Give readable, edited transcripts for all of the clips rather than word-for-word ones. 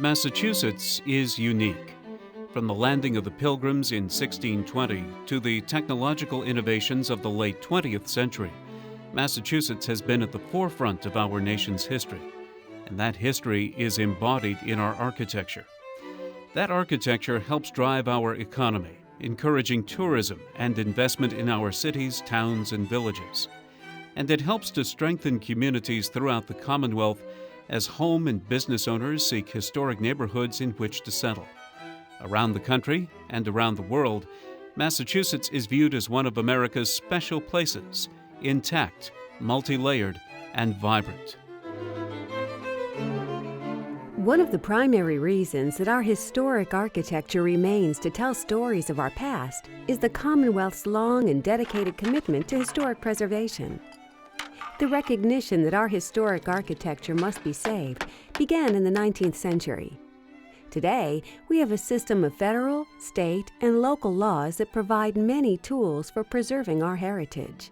Massachusetts is unique. From the landing of the Pilgrims in 1620 to the technological innovations of the late 20th century, Massachusetts has been at the forefront of our nation's history, and that history is embodied in our architecture. That architecture helps drive our economy, encouraging tourism and investment in our cities, towns, and villages. And it helps to strengthen communities throughout the Commonwealth as home and business owners seek historic neighborhoods in which to settle. Around the country and around the world, Massachusetts is viewed as one of America's special places, intact, multi-layered, and vibrant. One of the primary reasons that our historic architecture remains to tell stories of our past is the Commonwealth's long and dedicated commitment to historic preservation. The recognition that our historic architecture must be saved began in the 19th century. Today, we have a system of federal, state, and local laws that provide many tools for preserving our heritage.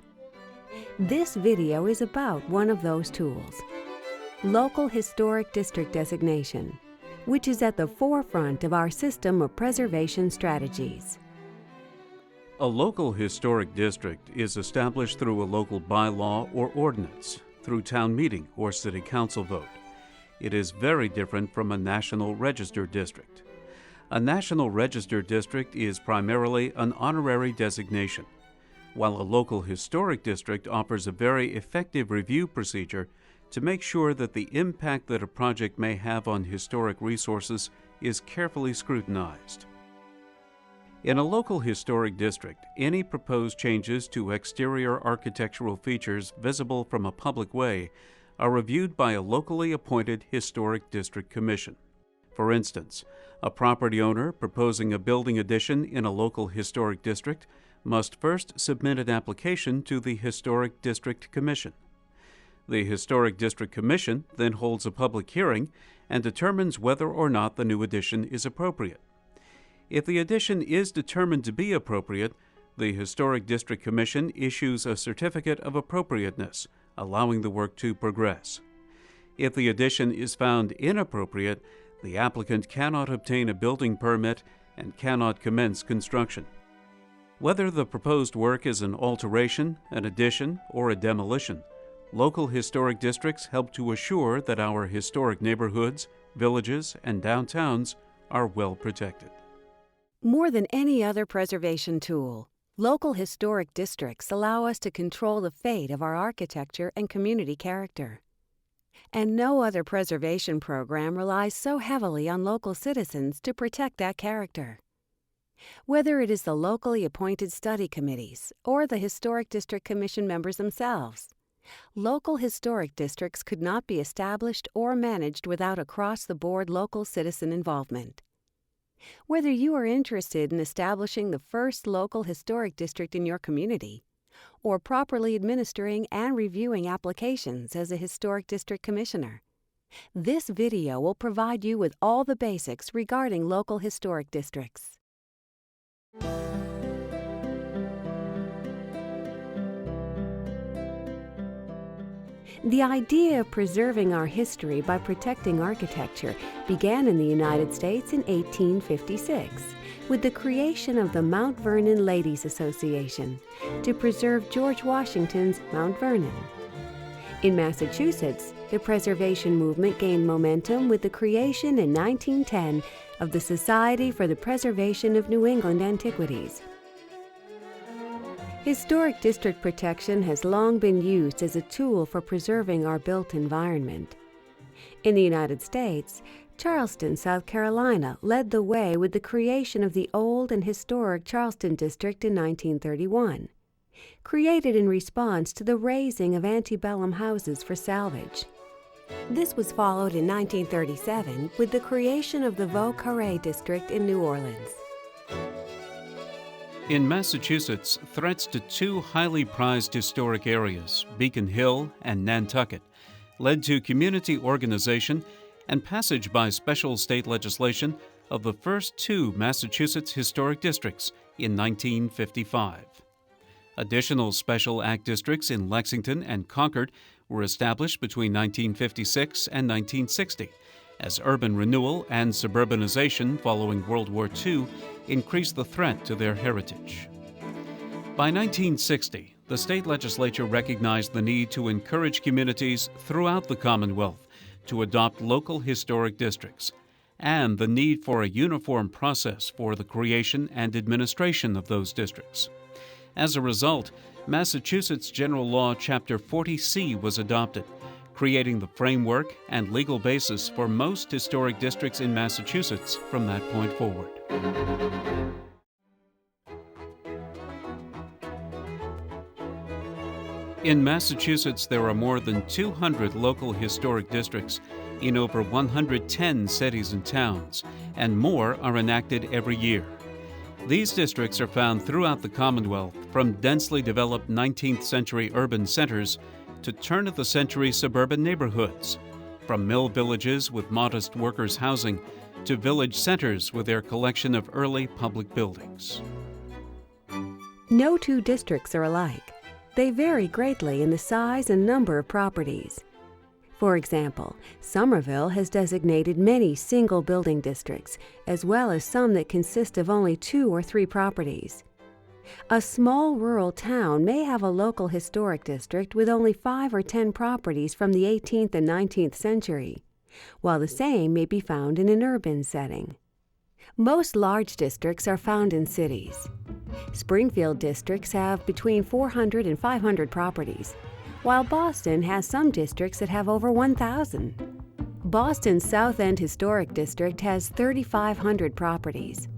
This video is about one of those tools, Local Historic District Designation, which is at the forefront of our system of preservation strategies. A local historic district is established through a local bylaw or ordinance, through town meeting or city council vote. It is very different from a National Register district. A National Register district is primarily an honorary designation, while a local historic district offers a very effective review procedure to make sure that the impact that a project may have on historic resources is carefully scrutinized. In a local historic district, any proposed changes to exterior architectural features visible from a public way are reviewed by a locally appointed Historic District Commission. For instance, a property owner proposing a building addition in a local historic district must first submit an application to the Historic District Commission. The Historic District Commission then holds a public hearing and determines whether or not the new addition is appropriate. If the addition is determined to be appropriate, the Historic District Commission issues a certificate of appropriateness, allowing the work to progress. If the addition is found inappropriate, the applicant cannot obtain a building permit and cannot commence construction. Whether the proposed work is an alteration, an addition, or a demolition, local historic districts help to assure that our historic neighborhoods, villages, and downtowns are well protected. More than any other preservation tool, local historic districts allow us to control the fate of our architecture and community character. And no other preservation program relies so heavily on local citizens to protect that character. Whether it is the locally appointed study committees or the Historic District Commission members themselves, local historic districts could not be established or managed without across-the-board local citizen involvement. Whether you are interested in establishing the first local historic district in your community, or properly administering and reviewing applications as a Historic District Commissioner, this video will provide you with all the basics regarding local historic districts. The idea of preserving our history by protecting architecture began in the United States in 1856 with the creation of the Mount Vernon Ladies Association to preserve George Washington's Mount Vernon. In Massachusetts, the preservation movement gained momentum with the creation in 1910 of the Society for the Preservation of New England Antiquities. Historic district protection has long been used as a tool for preserving our built environment. In the United States, Charleston, South Carolina led the way with the creation of the old and historic Charleston District in 1931, created in response to the razing of antebellum houses for salvage. This was followed in 1937 with the creation of the Vieux Carré District in New Orleans. In Massachusetts, threats to two highly prized historic areas, Beacon Hill and Nantucket, led to community organization and passage by special state legislation of the first two Massachusetts historic districts in 1955. Additional special act districts in Lexington and Concord were established between 1956 and 1960, as urban renewal and suburbanization following World War II increased the threat to their heritage. By 1960, the state legislature recognized the need to encourage communities throughout the Commonwealth to adopt local historic districts, and the need for a uniform process for the creation and administration of those districts. As a result, Massachusetts General Law Chapter 40C was adopted, creating the framework and legal basis for most historic districts in Massachusetts from that point forward. In Massachusetts, there are more than 200 local historic districts in over 110 cities and towns, and more are enacted every year. These districts are found throughout the Commonwealth, from densely developed 19th century urban centers to turn-of-the-century suburban neighborhoods, from mill villages with modest workers' housing to village centers with their collection of early public buildings. No two districts are alike. They vary greatly in the size and number of properties. For example, Somerville has designated many single-building districts, as well as some that consist of only 2 or 3 properties. A small rural town may have a local historic district with only 5 or 10 properties from the 18th and 19th century, while the same may be found in an urban setting. Most large districts are found in cities. Springfield districts have between 400 and 500 properties, while Boston has some districts that have over 1,000. Boston's South End Historic District has 3,500 properties.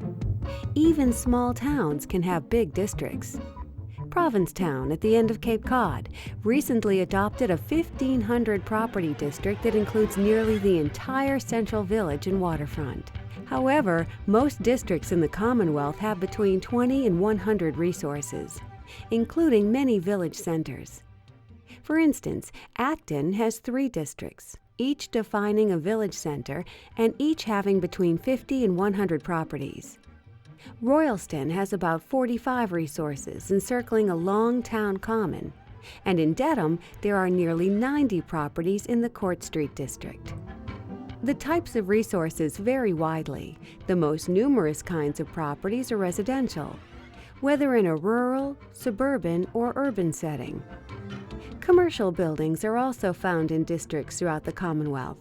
Even small towns can have big districts. Provincetown at the end of Cape Cod recently adopted a 1,500 property district that includes nearly the entire central village and waterfront. However, most districts in the Commonwealth have between 20 and 100 resources, including many village centers. For instance, Acton has 3 districts, each defining a village center and each having between 50 and 100 properties. Royalston has about 45 resources encircling a long town common, and in Dedham there are nearly 90 properties in the Court Street district. The types of resources vary widely. The most numerous kinds of properties are residential, whether in a rural, suburban, or urban setting. Commercial buildings are also found in districts throughout the Commonwealth.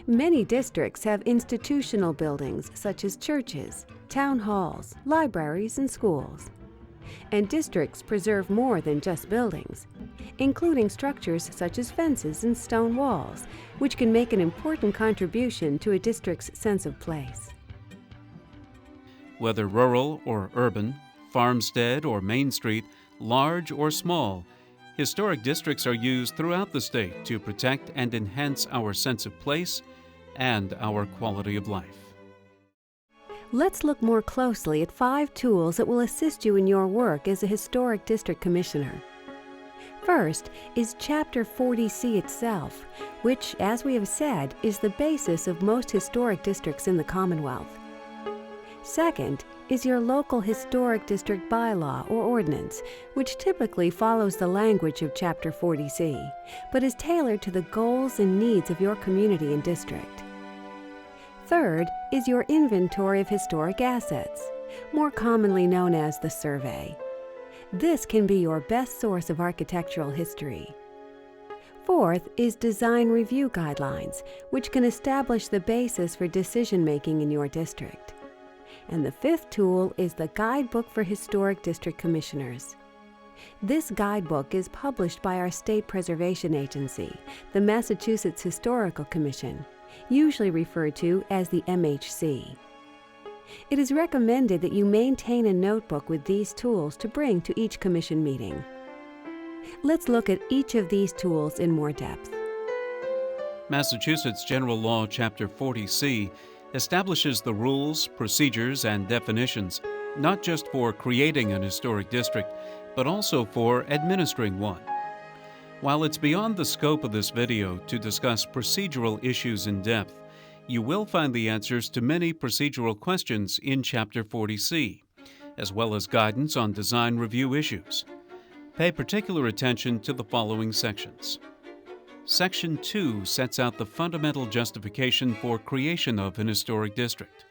Many districts have institutional buildings such as churches, town halls, libraries, and schools. And districts preserve more than just buildings, including structures such as fences and stone walls, which can make an important contribution to a district's sense of place. Whether rural or urban, farmstead or Main Street, large or small, historic districts are used throughout the state to protect and enhance our sense of place and our quality of life. Let's look more closely at 5 tools that will assist you in your work as a Historic District Commissioner. First is Chapter 40C itself, which, as we have said, is the basis of most historic districts in the Commonwealth. Second is your local historic district bylaw or ordinance, which typically follows the language of Chapter 40C, but is tailored to the goals and needs of your community and district. Third is your inventory of historic assets, more commonly known as the survey. This can be your best source of architectural history. Fourth is design review guidelines, which can establish the basis for decision-making in your district. And the 5th tool is the Guidebook for Historic District Commissioners. This guidebook is published by our state preservation agency, the Massachusetts Historical Commission, usually referred to as the MHC. It is recommended that you maintain a notebook with these tools to bring to each commission meeting. Let's look at each of these tools in more depth. Massachusetts General Law Chapter 40C establishes the rules, procedures, and definitions not just for creating an historic district, but also for administering one. While it's beyond the scope of this video to discuss procedural issues in depth, you will find the answers to many procedural questions in Chapter 40C, as well as guidance on design review issues. Pay particular attention to the following sections. Section 2 sets out the fundamental justification for creation of an historic district.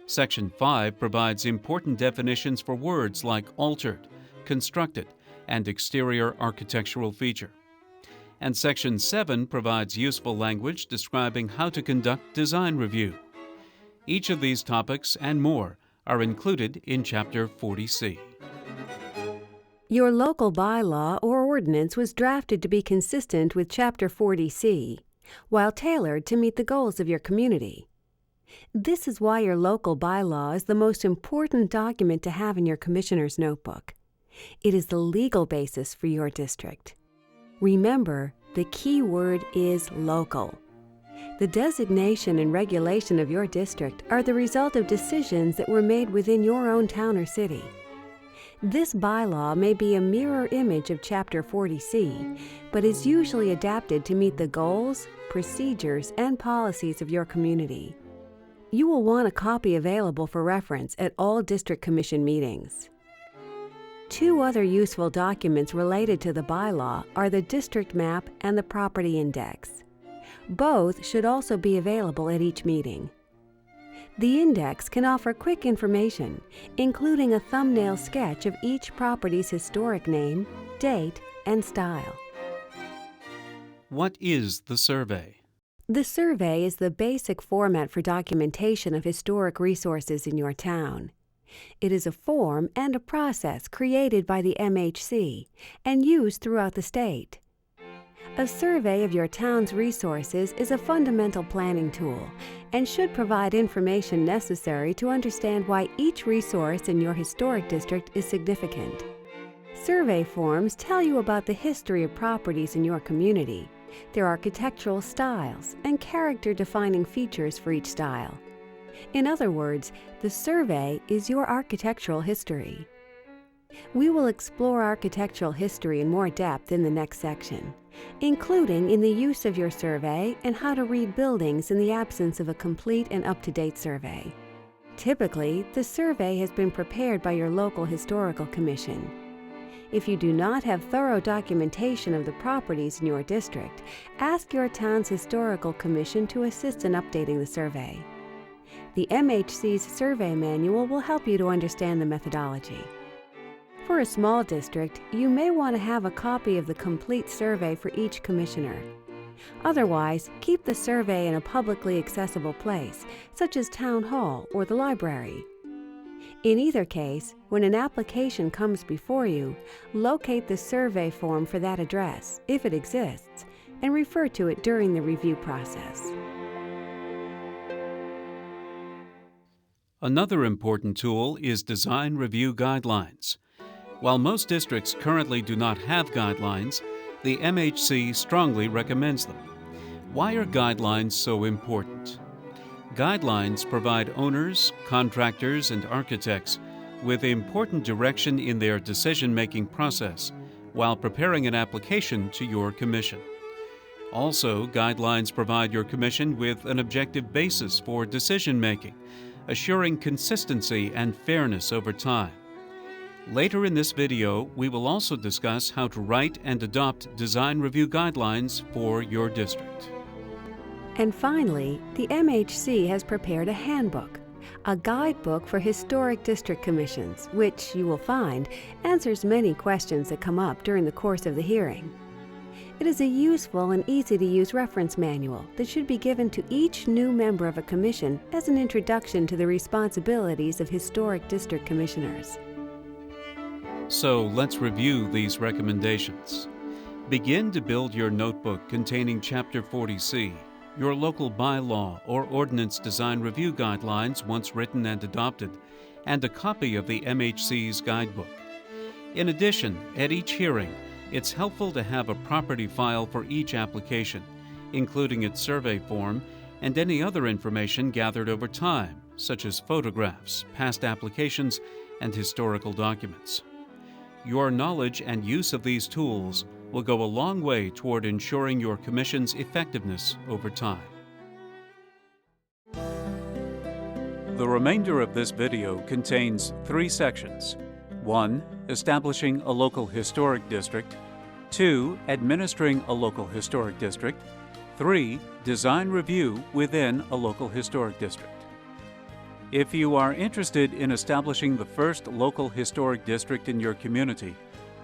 Section 5 provides important definitions for words like altered, constructed, and exterior architectural feature. And Section 7 provides useful language describing how to conduct design review. Each of these topics and more are included in Chapter 40C. Your local bylaw or ordinance was drafted to be consistent with Chapter 40C, while tailored to meet the goals of your community. This is why your local bylaw is the most important document to have in your commissioner's notebook. It is the legal basis for your district. Remember, the key word is local. The designation and regulation of your district are the result of decisions that were made within your own town or city. This bylaw may be a mirror image of Chapter 40C, but is usually adapted to meet the goals, procedures, and policies of your community. You will want a copy available for reference at all District Commission meetings. Two other useful documents related to the bylaw are the district map and the property index. Both should also be available at each meeting. The index can offer quick information, including a thumbnail sketch of each property's historic name, date, and style. What is the survey? The survey is the basic format for documentation of historic resources in your town. It is a form and a process created by the MHC and used throughout the state. A survey of your town's resources is a fundamental planning tool and should provide information necessary to understand why each resource in your historic district is significant. Survey forms tell you about the history of properties in your community, their architectural styles, and character-defining features for each style. In other words, the survey is your architectural history. We will explore architectural history in more depth in the next section, including in the use of your survey and how to read buildings in the absence of a complete and up-to-date survey. Typically, the survey has been prepared by your local historical commission. If you do not have thorough documentation of the properties in your district, ask your town's historical commission to assist in updating the survey. The MHC's survey manual will help you to understand the methodology. For a small district, you may want to have a copy of the complete survey for each commissioner. Otherwise, keep the survey in a publicly accessible place, such as Town Hall or the library. In either case, when an application comes before you, locate the survey form for that address, if it exists, and refer to it during the review process. Another important tool is Design Review Guidelines. While most districts currently do not have guidelines, the MHC strongly recommends them. Why are guidelines so important? Guidelines provide owners, contractors, and architects with important direction in their decision-making process while preparing an application to your commission. Also, guidelines provide your commission with an objective basis for decision-making, assuring consistency and fairness over time. Later in this video, we will also discuss how to write and adopt design review guidelines for your district. And finally, the MHC has prepared a handbook, a guidebook for historic district commissions, which, you will find, answers many questions that come up during the course of the hearing. It is a useful and easy-to-use reference manual that should be given to each new member of a commission as an introduction to the responsibilities of historic district commissioners. So let's review these recommendations. Begin to build your notebook containing Chapter 40C, your local bylaw or ordinance design review guidelines once written and adopted, and a copy of the MHC's guidebook. In addition, at each hearing, it's helpful to have a property file for each application, including its survey form and any other information gathered over time, such as photographs, past applications, and historical documents. Your knowledge and use of these tools will go a long way toward ensuring your commission's effectiveness over time. The remainder of this video contains 3 sections. 1. Establishing a local historic district. 2. Administering a local historic district. 3. Design review within a local historic district. If you are interested in establishing the first local historic district in your community,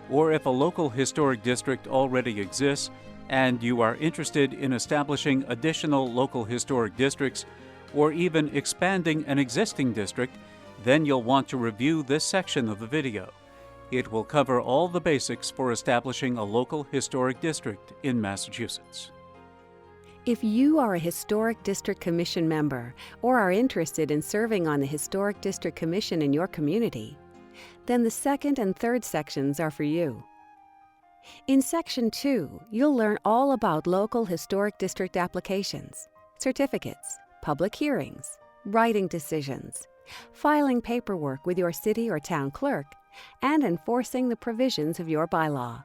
or if a local historic district already exists and you are interested in establishing additional local historic districts, or even expanding an existing district, then you'll want to review this section of the video. It will cover all the basics for establishing a local historic district in Massachusetts. If you are a Historic District Commission member or are interested in serving on the Historic District Commission in your community, then the second and third sections are for you. In Section 2, you'll learn all about local historic district applications, certificates, public hearings, writing decisions, filing paperwork with your city or town clerk, and enforcing the provisions of your bylaw.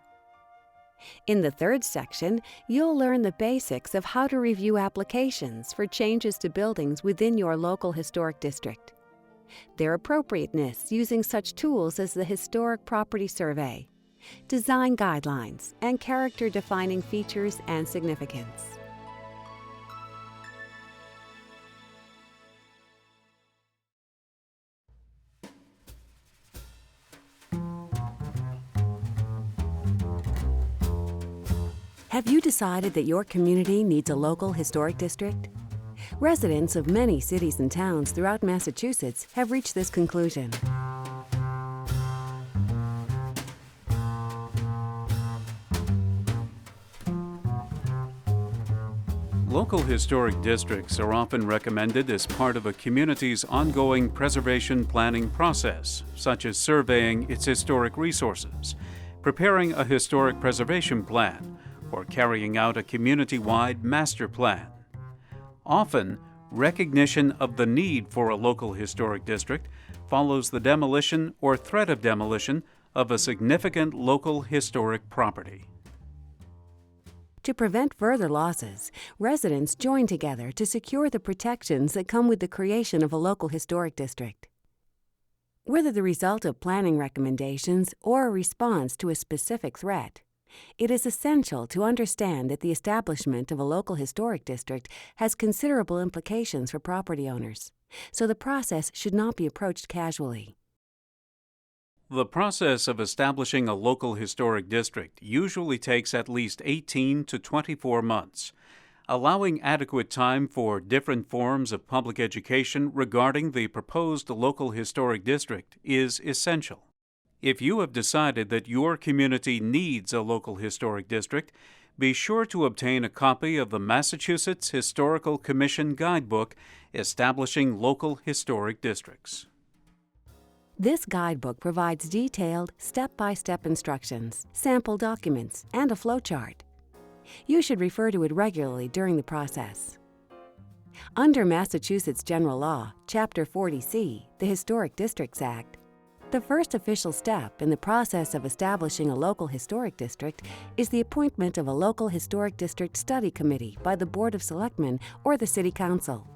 In the third section, you'll learn the basics of how to review applications for changes to buildings within your local historic district, their appropriateness using such tools as the Historic Property Survey, design guidelines, and character-defining features and significance. Have you decided that your community needs a local historic district? Residents of many cities and towns throughout Massachusetts have reached this conclusion. Local historic districts are often recommended as part of a community's ongoing preservation planning process, such as surveying its historic resources, preparing a historic preservation plan, or carrying out a community-wide master plan. Often, recognition of the need for a local historic district follows the demolition or threat of demolition of a significant local historic property. To prevent further losses, residents join together to secure the protections that come with the creation of a local historic district. Whether the result of planning recommendations or a response to a specific threat, it is essential to understand that the establishment of a local historic district has considerable implications for property owners, so the process should not be approached casually. The process of establishing a local historic district usually takes at least 18 to 24 months. Allowing adequate time for different forms of public education regarding the proposed local historic district is essential. If you have decided that your community needs a local historic district, be sure to obtain a copy of the Massachusetts Historical Commission Guidebook Establishing Local Historic Districts. This guidebook provides detailed, step-by-step instructions, sample documents, and a flowchart. You should refer to it regularly during the process. Under Massachusetts General Law, Chapter 40C, the Historic Districts Act, the first official step in the process of establishing a local historic district is the appointment of a local historic district study committee by the Board of Selectmen or the City Council.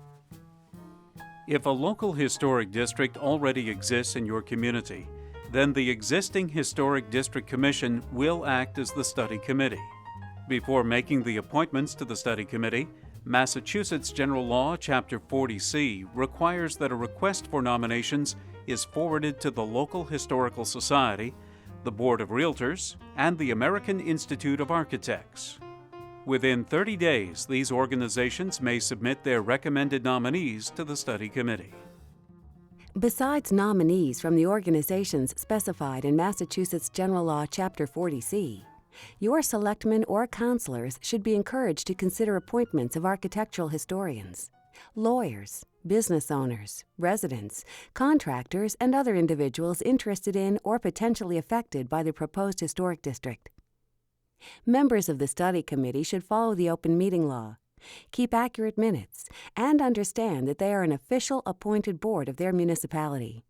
If a local historic district already exists in your community, then the existing Historic District Commission will act as the study committee. Before making the appointments to the study committee, Massachusetts General Law, Chapter 40C requires that a request for nominations is forwarded to the local historical society, the Board of Realtors, and the American Institute of Architects. Within 30 days, these organizations may submit their recommended nominees to the study committee. Besides nominees from the organizations specified in Massachusetts General Law, Chapter 40C, your selectmen or counselors should be encouraged to consider appointments of architectural historians, lawyers, business owners, residents, contractors, and other individuals interested in or potentially affected by the proposed historic district. Members of the study committee should follow the open meeting law, keep accurate minutes, and understand that they are an official appointed board of their municipality.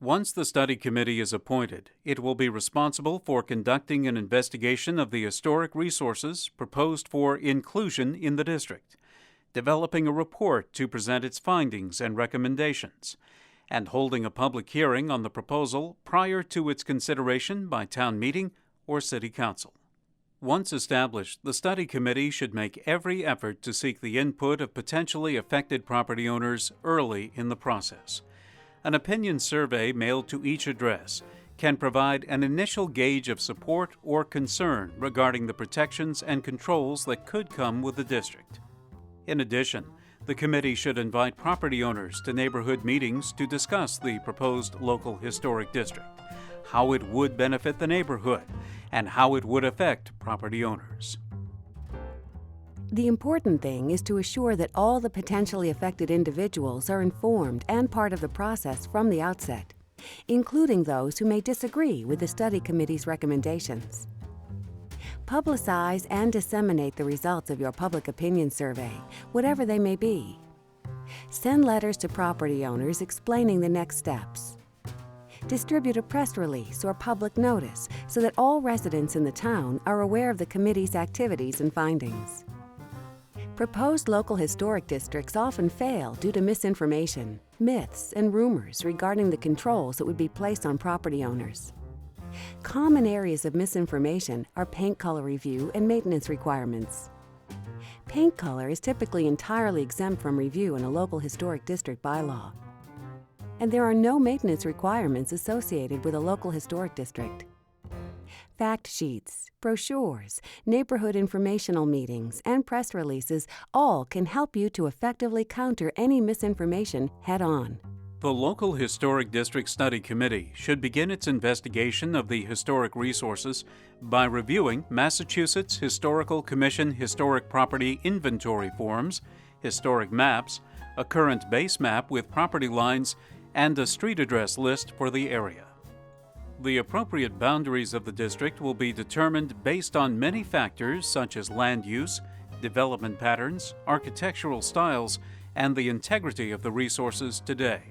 Once the study committee is appointed, it will be responsible for conducting an investigation of the historic resources proposed for inclusion in the district, developing a report to present its findings and recommendations, and holding a public hearing on the proposal prior to its consideration by town meeting or city council. Once established, the study committee should make every effort to seek the input of potentially affected property owners early in the process. An opinion survey mailed to each address can provide an initial gauge of support or concern regarding the protections and controls that could come with the district. In addition, the committee should invite property owners to neighborhood meetings to discuss the proposed local historic district, how it would benefit the neighborhood, and how it would affect property owners. The important thing is to assure that all the potentially affected individuals are informed and part of the process from the outset, including those who may disagree with the study committee's recommendations. Publicize and disseminate the results of your public opinion survey, whatever they may be. Send letters to property owners explaining the next steps. Distribute a press release or public notice so that all residents in the town are aware of the committee's activities and findings. Proposed local historic districts often fail due to misinformation, myths, and rumors regarding the controls that would be placed on property owners. Common areas of misinformation are paint color review and maintenance requirements. Paint color is typically entirely exempt from review in a local historic district bylaw. And there are no maintenance requirements associated with a local historic district. Fact sheets, brochures, neighborhood informational meetings, and press releases all can help you to effectively counter any misinformation head-on. The Local Historic District Study Committee should begin its investigation of the historic resources by reviewing Massachusetts Historical Commission Historic Property Inventory Forms, historic maps, a current base map with property lines, and a street address list for the area. The appropriate boundaries of the district will be determined based on many factors such as land use, development patterns, architectural styles, and the integrity of the resources today.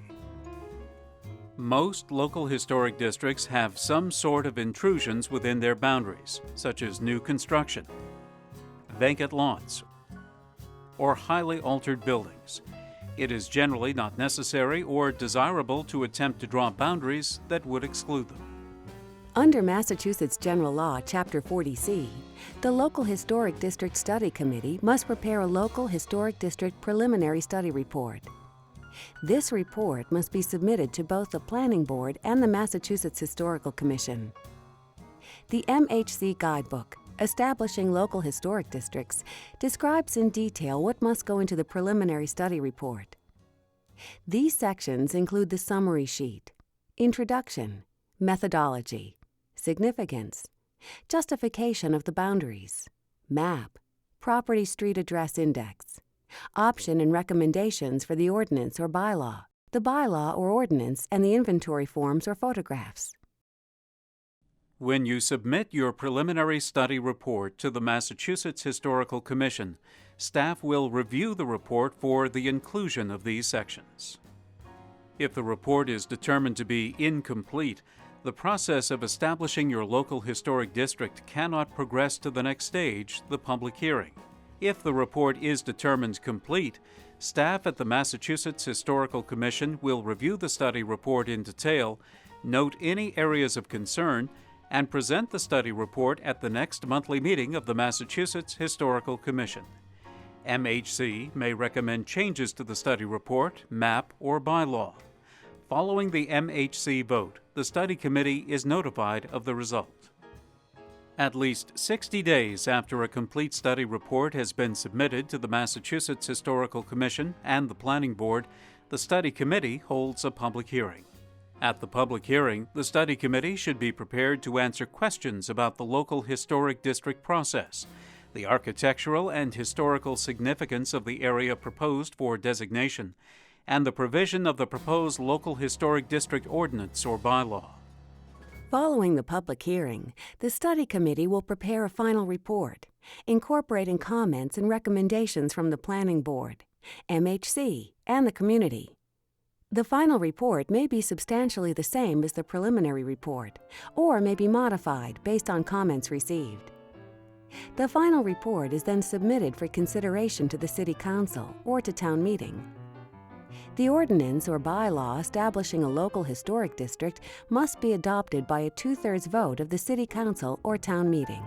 Most local historic districts have some sort of intrusions within their boundaries, such as new construction, vacant lots, or highly altered buildings. It is generally not necessary or desirable to attempt to draw boundaries that would exclude them. Under Massachusetts General Law, Chapter 40C, the Local Historic District Study Committee must prepare a local historic district preliminary study report. This report must be submitted to both the Planning Board and the Massachusetts Historical Commission. The MHC Guidebook, Establishing Local Historic Districts, describes in detail what must go into the preliminary study report. These sections include the summary sheet, introduction, methodology, significance, justification of the boundaries, map, property street address index, option and recommendations for the ordinance or bylaw, the bylaw or ordinance, and the inventory forms or photographs. When you submit your preliminary study report to the Massachusetts Historical Commission, staff will review the report for the inclusion of these sections. If the report is determined to be incomplete, the process of establishing your local historic district cannot progress to the next stage, the public hearing. If the report is determined complete, staff at the Massachusetts Historical Commission will review the study report in detail, note any areas of concern, and present the study report at the next monthly meeting of the Massachusetts Historical Commission. MHC may recommend changes to the study report, map, or bylaw. Following the MHC vote, the study committee is notified of the result. At least 60 days after a complete study report has been submitted to the Massachusetts Historical Commission and the Planning Board, the study committee holds a public hearing. At the public hearing, the study committee should be prepared to answer questions about the local historic district process, the architectural and historical significance of the area proposed for designation, and the provision of the proposed local historic district ordinance or bylaw. Following the public hearing, the study committee will prepare a final report, incorporating comments and recommendations from the Planning Board, MHC, and the community. The final report may be substantially the same as the preliminary report, or may be modified based on comments received. The final report is then submitted for consideration to the City Council or to town meeting. The ordinance or bylaw establishing a local historic district must be adopted by a 2/3 vote of the City Council or town meeting.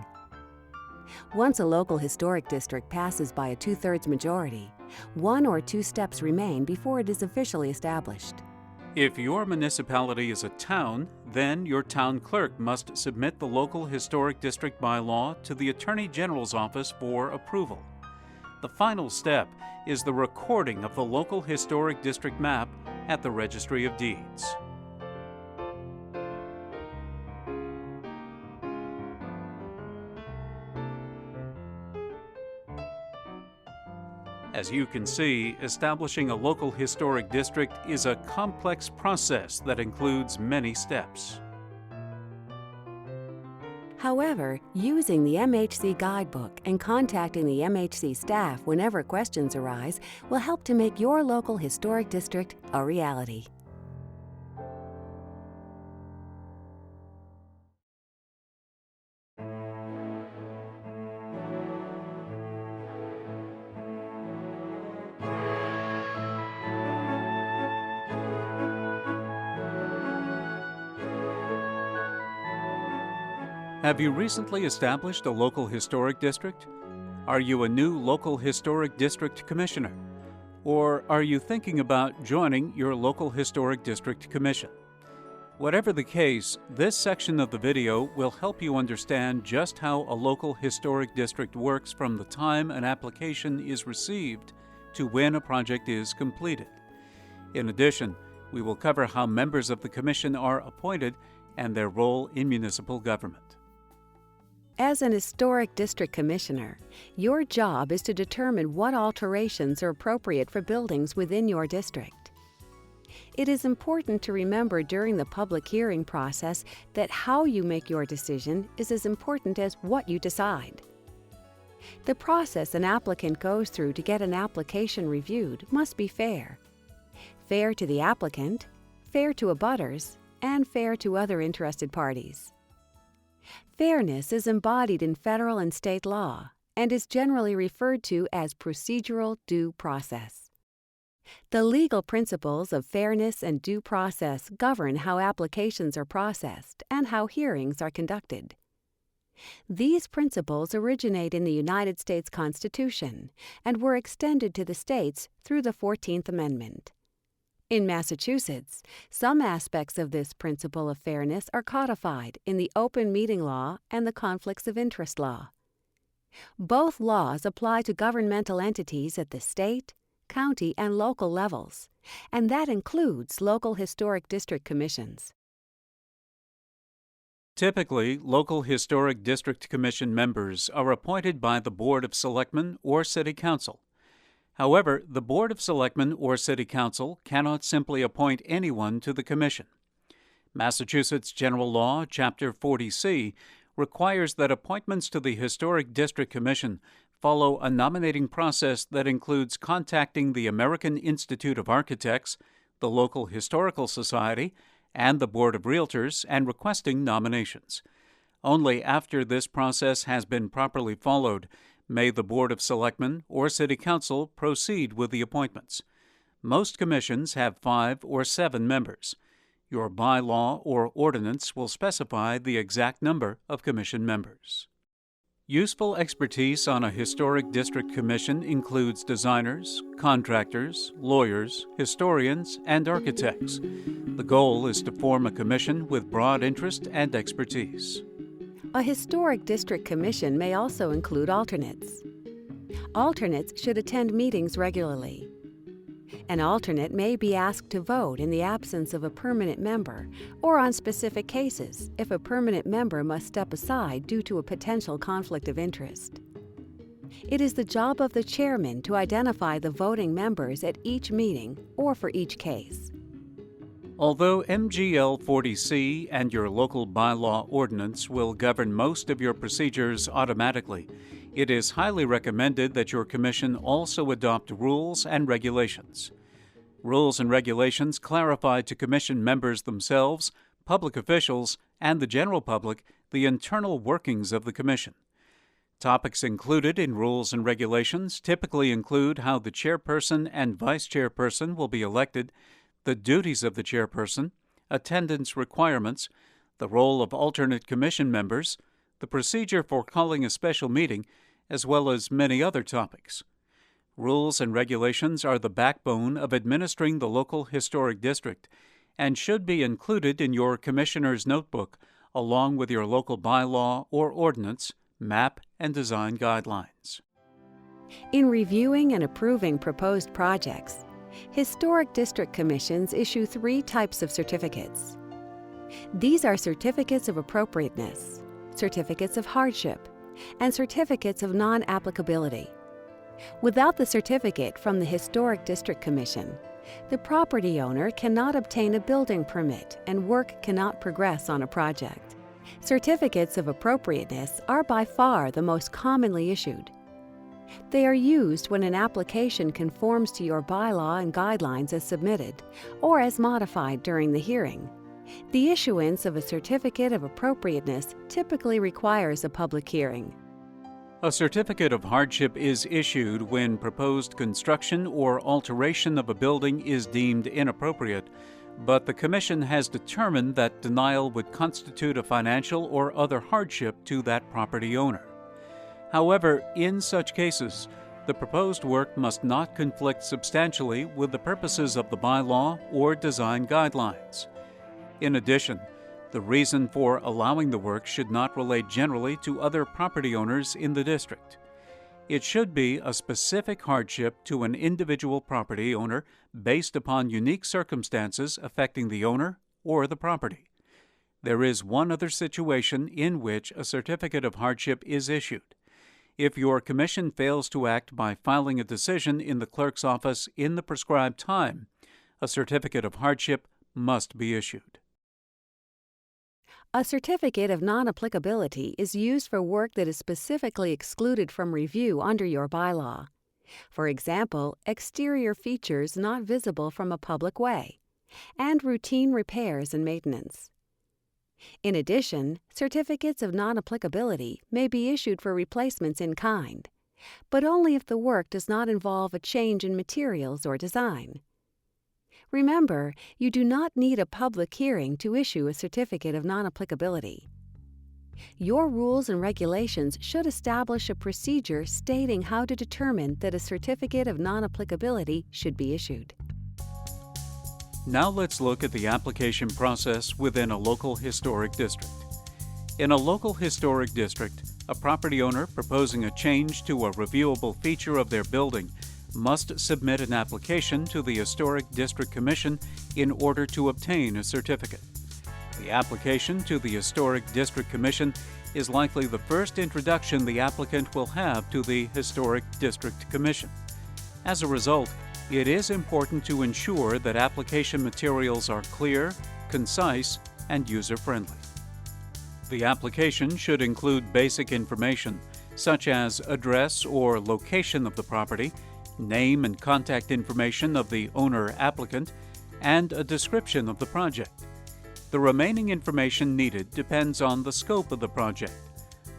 Once a local historic district passes by a 2/3 majority, 1 or 2 steps remain before it is officially established. If your municipality is a town, then your town clerk must submit the local historic district bylaw to the Attorney General's office for approval. The final step is the recording of the local historic district map at the Registry of Deeds. As you can see, establishing a local historic district is a complex process that includes many steps. However, using the MHC guidebook and contacting the MHC staff whenever questions arise will help to make your local historic district a reality. Have you recently established a local historic district? Are you a new local historic district commissioner? Or are you thinking about joining your local historic district commission? Whatever the case, this section of the video will help you understand just how a local historic district works from the time an application is received to when a project is completed. In addition, we will cover how members of the commission are appointed and their role in municipal government. As an historic district commissioner, your job is to determine what alterations are appropriate for buildings within your district. It is important to remember during the public hearing process that how you make your decision is as important as what you decide. The process an applicant goes through to get an application reviewed must be fair. Fair to the applicant, fair to abutters, and fair to other interested parties. Fairness is embodied in federal and state law and is generally referred to as procedural due process. The legal principles of fairness and due process govern how applications are processed and how hearings are conducted. These principles originate in the United States Constitution and were extended to the states through the 14th Amendment. In Massachusetts, some aspects of this principle of fairness are codified in the Open Meeting Law and the Conflicts of Interest Law. Both laws apply to governmental entities at the state, county, and local levels, and that includes local historic district commissions. Typically, local historic district commission members are appointed by the Board of Selectmen or City Council. However, the Board of Selectmen or City Council cannot simply appoint anyone to the commission. Massachusetts General Law, Chapter 40C, requires that appointments to the Historic District Commission follow a nominating process that includes contacting the American Institute of Architects, the local Historical Society, and the Board of Realtors and requesting nominations. Only after this process has been properly followed may the Board of Selectmen or City Council proceed with the appointments. Most commissions have 5 or 7 members. Your bylaw or ordinance will specify the exact number of commission members. Useful expertise on a historic district commission includes designers, contractors, lawyers, historians, and architects. The goal is to form a commission with broad interest and expertise. A historic district commission may also include alternates. Alternates should attend meetings regularly. An alternate may be asked to vote in the absence of a permanent member or on specific cases if a permanent member must step aside due to a potential conflict of interest. It is the job of the chairman to identify the voting members at each meeting or for each case. Although MGL 40C and your local bylaw ordinance will govern most of your procedures automatically, it is highly recommended that your commission also adopt rules and regulations. Rules and regulations clarify to commission members themselves, public officials, and the general public the internal workings of the commission. Topics included in rules and regulations typically include how the chairperson and vice chairperson will be elected, the duties of the chairperson, attendance requirements, the role of alternate commission members, the procedure for calling a special meeting, as well as many other topics. Rules and regulations are the backbone of administering the local historic district and should be included in your commissioner's notebook along with your local bylaw or ordinance, map, and design guidelines. In reviewing and approving proposed projects, Historic District Commissions issue 3 types of certificates. These are certificates of appropriateness, certificates of hardship, and certificates of non-applicability. Without the certificate from the Historic District Commission, the property owner cannot obtain a building permit and work cannot progress on a project. Certificates of appropriateness are by far the most commonly issued. They are used when an application conforms to your bylaw and guidelines as submitted or as modified during the hearing. The issuance of a certificate of appropriateness typically requires a public hearing. A certificate of hardship is issued when proposed construction or alteration of a building is deemed inappropriate, but the Commission has determined that denial would constitute a financial or other hardship to that property owner. However, in such cases, the proposed work must not conflict substantially with the purposes of the bylaw or design guidelines. In addition, the reason for allowing the work should not relate generally to other property owners in the district. It should be a specific hardship to an individual property owner based upon unique circumstances affecting the owner or the property. There is one other situation in which a certificate of hardship is issued. If your commission fails to act by filing a decision in the clerk's office in the prescribed time, a certificate of hardship must be issued. A certificate of non-applicability is used for work that is specifically excluded from review under your bylaw. For example, exterior features not visible from a public way, and routine repairs and maintenance. In addition, certificates of non-applicability may be issued for replacements in kind, but only if the work does not involve a change in materials or design. Remember, you do not need a public hearing to issue a certificate of non-applicability. Your rules and regulations should establish a procedure stating how to determine that a certificate of non-applicability should be issued. Now let's look at the application process within a local historic district. In a local historic district, a property owner proposing a change to a reviewable feature of their building must submit an application to the Historic District Commission in order to obtain a certificate. The application to the Historic District Commission is likely the first introduction the applicant will have to the Historic District Commission. As a result, it is important to ensure that application materials are clear, concise, and user-friendly. The application should include basic information, such as address or location of the property, name and contact information of the owner-applicant, and a description of the project. The remaining information needed depends on the scope of the project.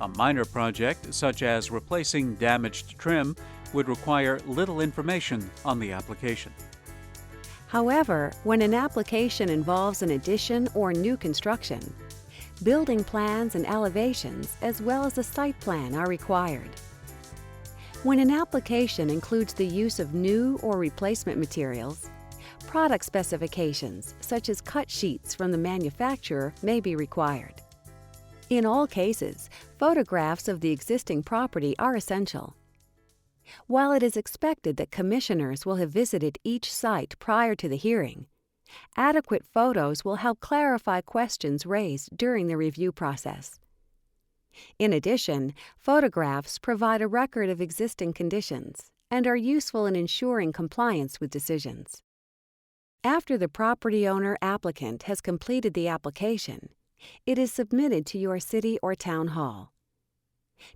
A minor project, such as replacing damaged trim, would require little information on the application. However, when an application involves an addition or new construction, building plans and elevations as well as a site plan are required. When an application includes the use of new or replacement materials, product specifications such as cut sheets from the manufacturer may be required. In all cases, photographs of the existing property are essential. While it is expected that commissioners will have visited each site prior to the hearing, adequate photos will help clarify questions raised during the review process. In addition, photographs provide a record of existing conditions and are useful in ensuring compliance with decisions. After the property owner applicant has completed the application, it is submitted to your city or town hall.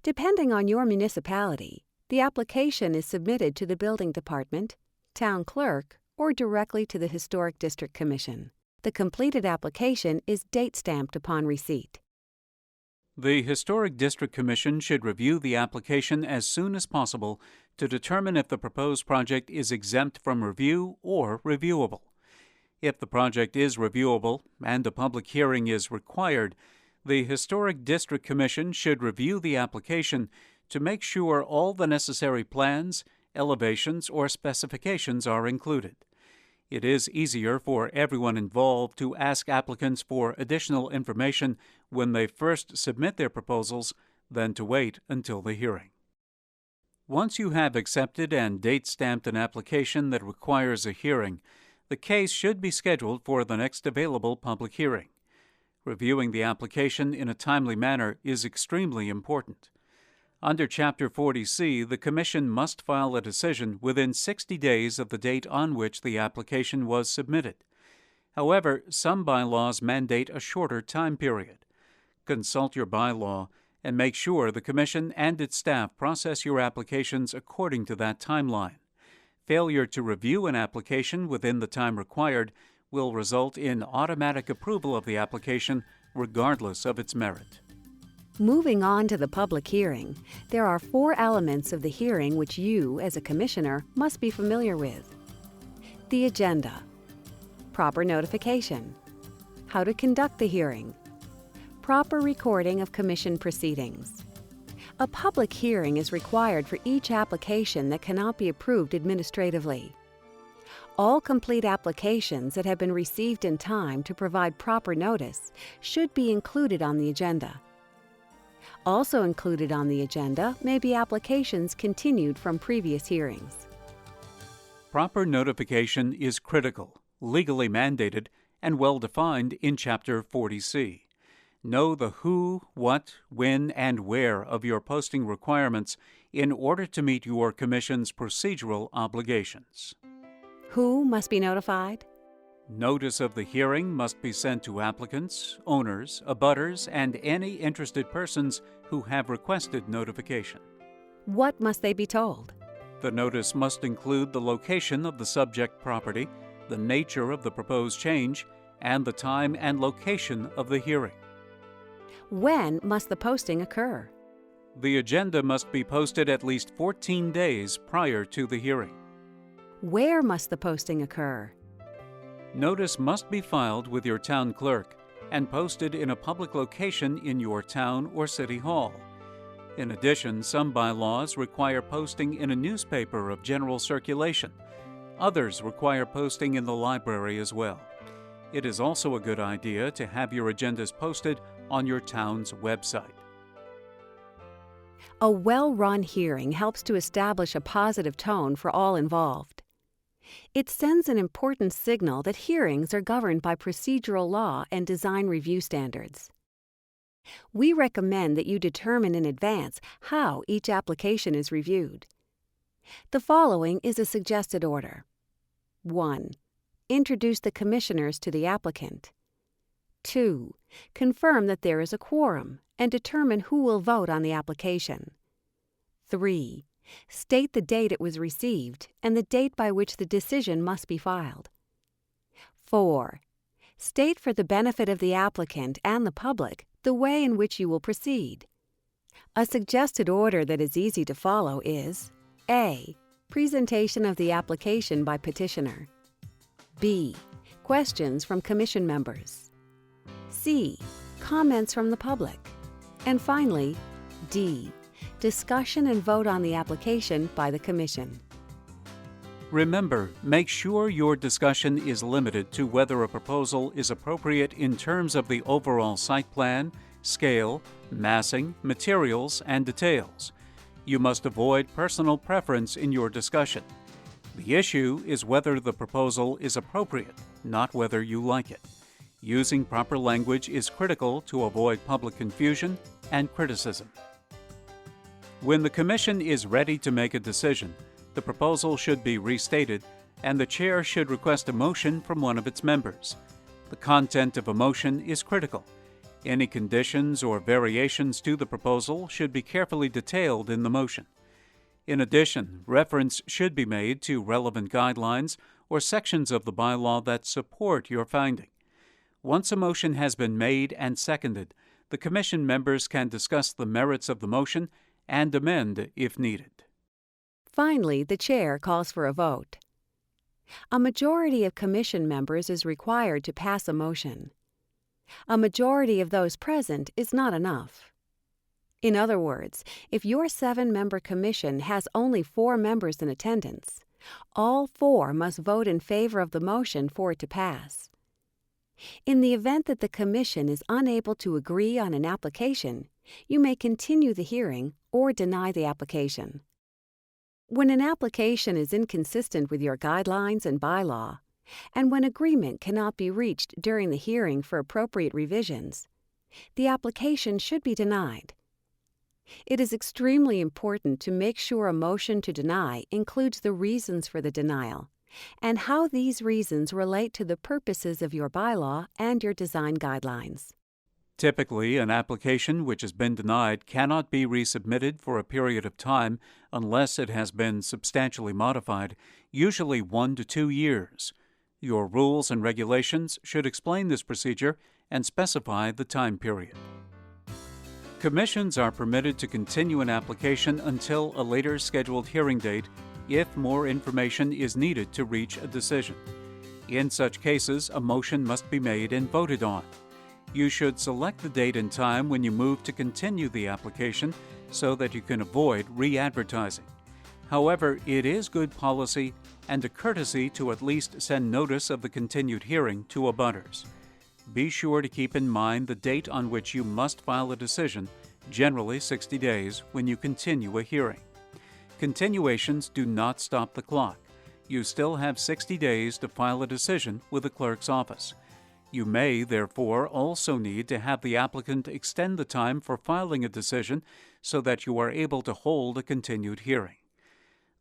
Depending on your municipality, the application is submitted to the building department, town clerk, or directly to the Historic District Commission. The completed application is date-stamped upon receipt. The Historic District Commission should review the application as soon as possible to determine if the proposed project is exempt from review or reviewable. If the project is reviewable and a public hearing is required, The Historic District Commission should review the application to make sure all the necessary plans, elevations, or specifications are included. It is easier for everyone involved to ask applicants for additional information when they first submit their proposals than to wait until the hearing. Once you have accepted and date-stamped an application that requires a hearing, the case should be scheduled for the next available public hearing. Reviewing the application in a timely manner is extremely important. Under Chapter 40C, the Commission must file a decision within 60 days of the date on which the application was submitted. However, some bylaws mandate a shorter time period. Consult your bylaw and make sure the Commission and its staff process your applications according to that timeline. Failure to review an application within the time required will result in automatic approval of the application regardless of its merit. Moving on to the public hearing, there are 4 elements of the hearing which you, as a commissioner, must be familiar with. The agenda, proper notification, how to conduct the hearing, proper recording of commission proceedings. A public hearing is required for each application that cannot be approved administratively. All complete applications that have been received in time to provide proper notice should be included on the agenda. Also included on the agenda may be applications continued from previous hearings. Proper notification is critical, legally mandated, and well-defined in Chapter 40C. Know the who, what, when, and where of your posting requirements in order to meet your Commission's procedural obligations. Who must be notified? Notice of the hearing must be sent to applicants, owners, abutters, and any interested persons who have requested notification. What must they be told? The notice must include the location of the subject property, the nature of the proposed change, and the time and location of the hearing. When must the posting occur? The agenda must be posted at least 14 days prior to the hearing. Where must the posting occur? Notice must be filed with your town clerk and posted in a public location in your town or city hall. In addition, some bylaws require posting in a newspaper of general circulation. Others require posting in the library as well. It is also a good idea to have your agendas posted on your town's website. A well-run hearing helps to establish a positive tone for all involved. It sends an important signal that hearings are governed by procedural law and design review standards. We recommend that you determine in advance how each application is reviewed. The following is a suggested order. 1. Introduce the commissioners to the applicant. 2. Confirm that there is a quorum and determine who will vote on the application. 3. State the date it was received and the date by which the decision must be filed. 4. State for the benefit of the applicant and the public the way in which you will proceed. A suggested order that is easy to follow is A. Presentation of the application by petitioner. B. Questions from commission members. C. Comments from the public. And finally, D. Discussion and vote on the application by the Commission. Remember, make sure your discussion is limited to whether a proposal is appropriate in terms of the overall site plan, scale, massing, materials, and details. You must avoid personal preference in your discussion. The issue is whether the proposal is appropriate, not whether you like it. Using proper language is critical to avoid public confusion and criticism. When the Commission is ready to make a decision, the proposal should be restated, and the Chair should request a motion from one of its members. The content of a motion is critical. Any conditions or variations to the proposal should be carefully detailed in the motion. In addition, reference should be made to relevant guidelines or sections of the bylaw that support your finding. Once a motion has been made and seconded, the Commission members can discuss the merits of the motion and amend if needed. Finally, the Chair calls for a vote. A majority of Commission members is required to pass a motion. A majority of those present is not enough. In other words, if your 7-member commission has only 4 members in attendance, all 4 must vote in favor of the motion for it to pass. In the event that the commission is unable to agree on an application, you may continue the hearing or deny the application. When an application is inconsistent with your guidelines and bylaw, and when agreement cannot be reached during the hearing for appropriate revisions, the application should be denied. It is extremely important to make sure a motion to deny includes the reasons for the denial and how these reasons relate to the purposes of your bylaw and your design guidelines. Typically, an application which has been denied cannot be resubmitted for a period of time unless it has been substantially modified, usually 1 to 2 years. Your rules and regulations should explain this procedure and specify the time period. Commissions are permitted to continue an application until a later scheduled hearing date if more information is needed to reach a decision. In such cases, a motion must be made and voted on. You should select the date and time when you move to continue the application so that you can avoid re-advertising. However, it is good policy and a courtesy to at least send notice of the continued hearing to abutters. Be sure to keep in mind the date on which you must file a decision, generally 60 days, when you continue a hearing. Continuations do not stop the clock. You still have 60 days to file a decision with the clerk's office. You may, therefore, also need to have the applicant extend the time for filing a decision so that you are able to hold a continued hearing.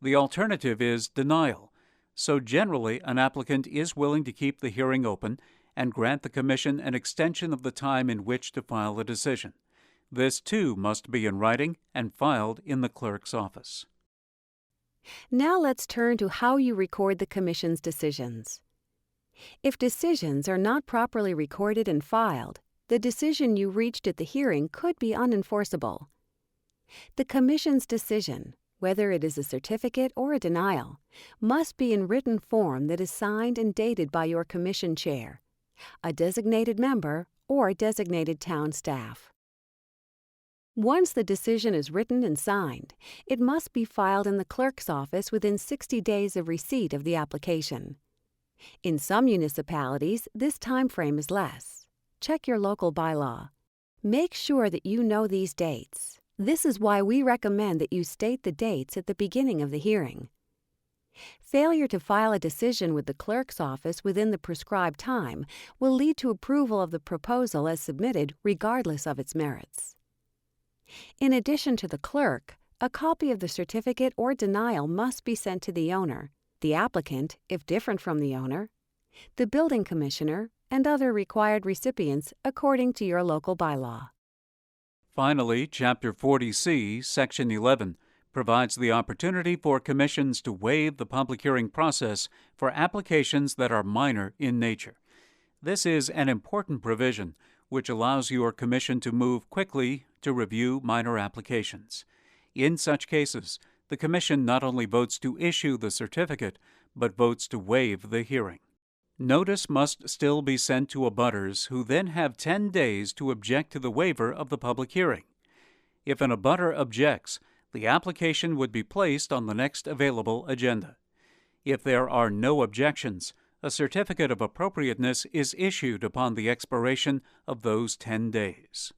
The alternative is denial, so generally an applicant is willing to keep the hearing open and grant the Commission an extension of the time in which to file a decision. This, too, must be in writing and filed in the clerk's office. Now let's turn to how you record the Commission's decisions. If decisions are not properly recorded and filed, the decision you reached at the hearing could be unenforceable. The Commission's decision, whether it is a certificate or a denial, must be in written form that is signed and dated by your Commission chair, a designated member, or designated town staff. Once the decision is written and signed, it must be filed in the clerk's office within 60 days of receipt of the application. In some municipalities, this time frame is less. Check your local bylaw. Make sure that you know these dates. This is why we recommend that you state the dates at the beginning of the hearing. Failure to file a decision with the clerk's office within the prescribed time will lead to approval of the proposal as submitted regardless of its merits. In addition to the clerk, a copy of the certificate or denial must be sent to the owner, the applicant, if different from the owner, the building commissioner, and other required recipients according to your local bylaw. Finally, Chapter 40C, Section 11, provides the opportunity for commissions to waive the public hearing process for applications that are minor in nature. This is an important provision which allows your commission to move quickly to review minor applications. In such cases, the Commission not only votes to issue the certificate, but votes to waive the hearing. Notice must still be sent to abutters who then have 10 days to object to the waiver of the public hearing. If an abutter objects, the application would be placed on the next available agenda. If there are no objections, a certificate of appropriateness is issued upon the expiration of those 10 days.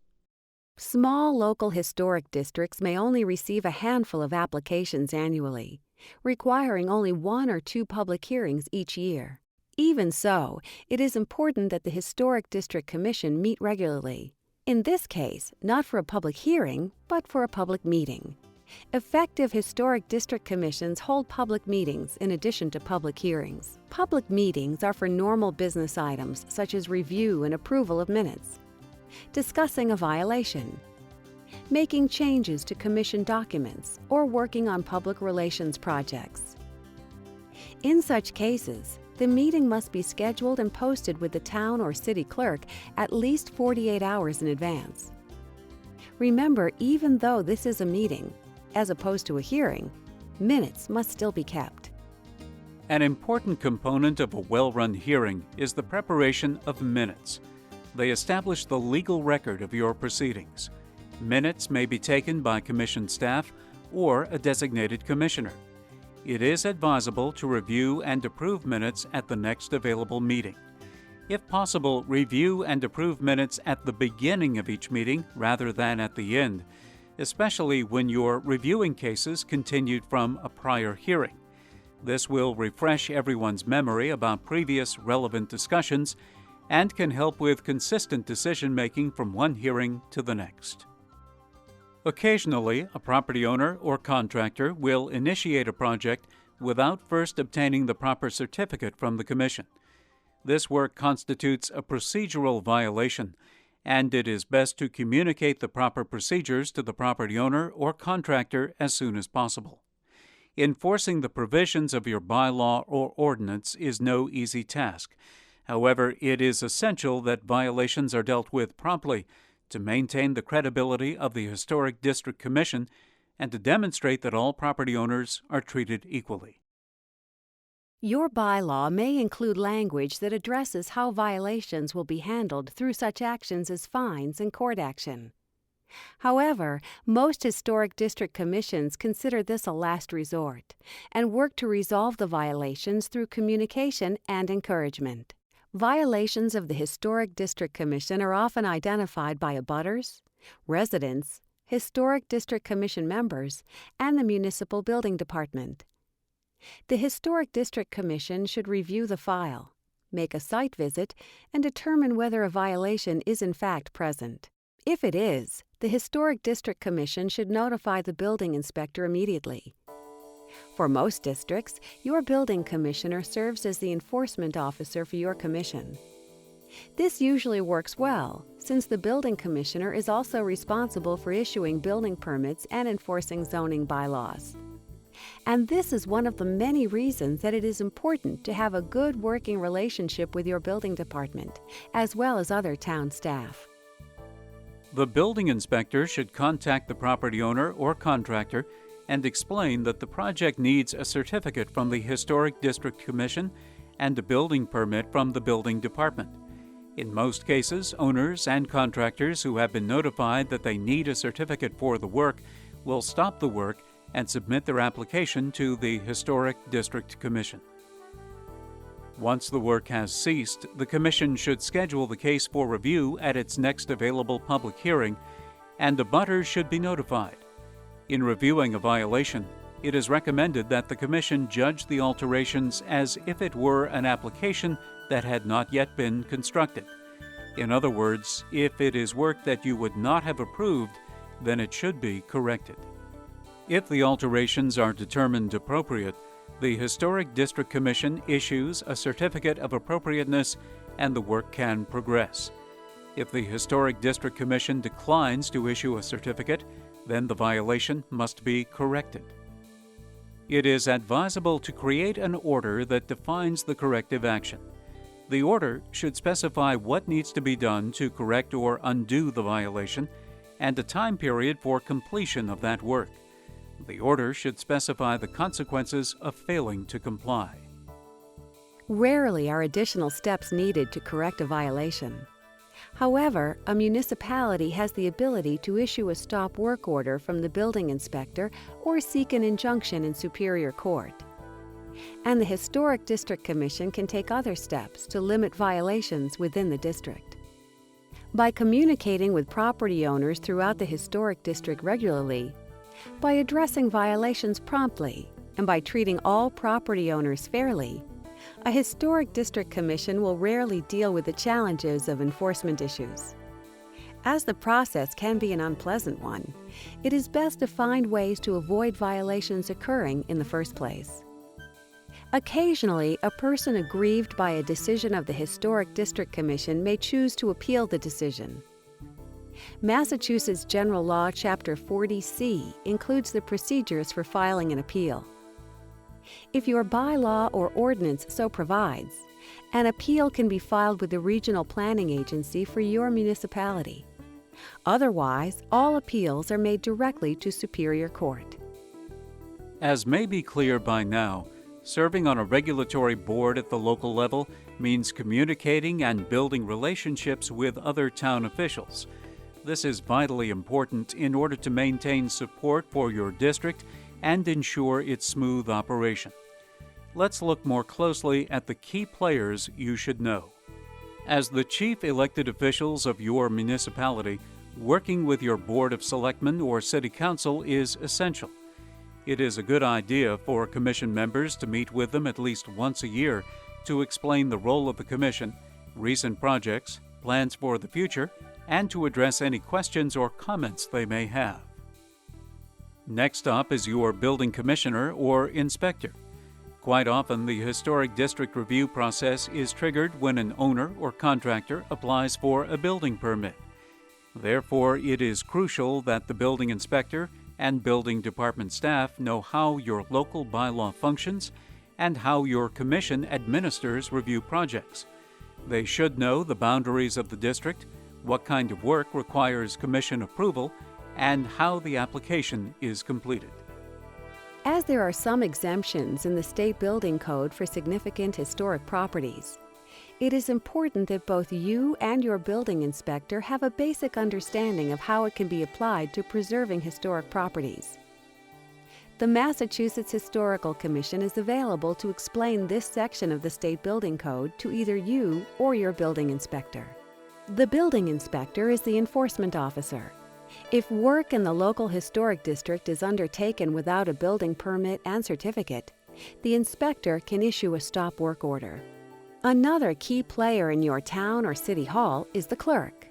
Small local historic districts may only receive a handful of applications annually, requiring only 1 or 2 public hearings each year. Even so, it is important that the Historic District Commission meet regularly. In this case, not for a public hearing, but for a public meeting. Effective Historic District Commissions hold public meetings in addition to public hearings. Public meetings are for normal business items such as review and approval of minutes, discussing a violation, making changes to commission documents, or working on public relations projects. In such cases, the meeting must be scheduled and posted with the town or city clerk at least 48 hours in advance. Remember, even though this is a meeting, as opposed to a hearing, minutes must still be kept. An important component of a well-run hearing is the preparation of minutes. They establish the legal record of your proceedings. Minutes may be taken by Commission staff or a designated commissioner. It is advisable to review and approve minutes at the next available meeting. If possible, review and approve minutes at the beginning of each meeting rather than at the end, especially when you're reviewing cases continued from a prior hearing. This will refresh everyone's memory about previous relevant discussions and can help with consistent decision-making from one hearing to the next. Occasionally, a property owner or contractor will initiate a project without first obtaining the proper certificate from the Commission. This work constitutes a procedural violation, and it is best to communicate the proper procedures to the property owner or contractor as soon as possible. Enforcing the provisions of your bylaw or ordinance is no easy task. However, it is essential that violations are dealt with promptly to maintain the credibility of the Historic District Commission and to demonstrate that all property owners are treated equally. Your bylaw may include language that addresses how violations will be handled through such actions as fines and court action. However, most historic district commissions consider this a last resort and work to resolve the violations through communication and encouragement. Violations of the Historic District Commission are often identified by abutters, residents, Historic District Commission members, and the Municipal Building Department. The Historic District Commission should review the file, make a site visit, and determine whether a violation is in fact present. If it is, the Historic District Commission should notify the building inspector immediately. For most districts, your building commissioner serves as the enforcement officer for your commission. This usually works well, since the building commissioner is also responsible for issuing building permits and enforcing zoning bylaws. And this is one of the many reasons that it is important to have a good working relationship with your building department, as well as other town staff. The building inspector should contact the property owner or contractor and explain that the project needs a certificate from the Historic District Commission and a building permit from the building department. In most cases, owners and contractors who have been notified that they need a certificate for the work will stop the work and submit their application to the Historic District Commission. Once the work has ceased, the Commission should schedule the case for review at its next available public hearing, and abutters should be notified. In reviewing a violation, it is recommended that the Commission judge the alterations as if it were an application that had not yet been constructed. In other words, if it is work that you would not have approved, then it should be corrected. If the alterations are determined appropriate, the Historic District Commission issues a certificate of appropriateness and the work can progress. If the Historic District Commission declines to issue a certificate, then the violation must be corrected. It is advisable to create an order that defines the corrective action. The order should specify what needs to be done to correct or undo the violation and a time period for completion of that work. The order should specify the consequences of failing to comply. Rarely are additional steps needed to correct a violation. However, a municipality has the ability to issue a stop work order from the building inspector or seek an injunction in Superior Court. And the Historic District Commission can take other steps to limit violations within the district. By communicating with property owners throughout the Historic District regularly, by addressing violations promptly, and by treating all property owners fairly, a Historic District Commission will rarely deal with the challenges of enforcement issues. As the process can be an unpleasant one, it is best to find ways to avoid violations occurring in the first place. Occasionally, a person aggrieved by a decision of the Historic District Commission may choose to appeal the decision. Massachusetts General Law, Chapter 40C, includes the procedures for filing an appeal. If your bylaw or ordinance so provides, an appeal can be filed with the regional planning agency for your municipality. Otherwise, all appeals are made directly to Superior Court. As may be clear by now, Serving on a regulatory board at the local level means communicating and building relationships with other town officials. This is vitally important in order to maintain support for your district and ensure its smooth operation. Let's look more closely at the key players you should know. As the chief elected officials of your municipality, working with your Board of Selectmen or City Council is essential. It is a good idea for commission members to meet with them at least once a year to explain the role of the commission, recent projects, plans for the future, and to address any questions or comments they may have. Next up is your building commissioner or inspector. Quite often, the historic district review process is triggered when an owner or contractor applies for a building permit. Therefore, it is crucial that the building inspector and building department staff know how your local bylaw functions and how your commission administers review projects. They should know the boundaries of the district, what kind of work requires commission approval, and how the application is completed. As there are some exemptions in the state building code for significant historic properties, it is important that both you and your building inspector have a basic understanding of how it can be applied to preserving historic properties. The Massachusetts Historical Commission is available to explain this section of the state building code to either you or your building inspector. The building inspector is the enforcement officer. If work in the local historic district is undertaken without a building permit and certificate, the inspector can issue a stop work order. Another key player in your town or city hall is the clerk.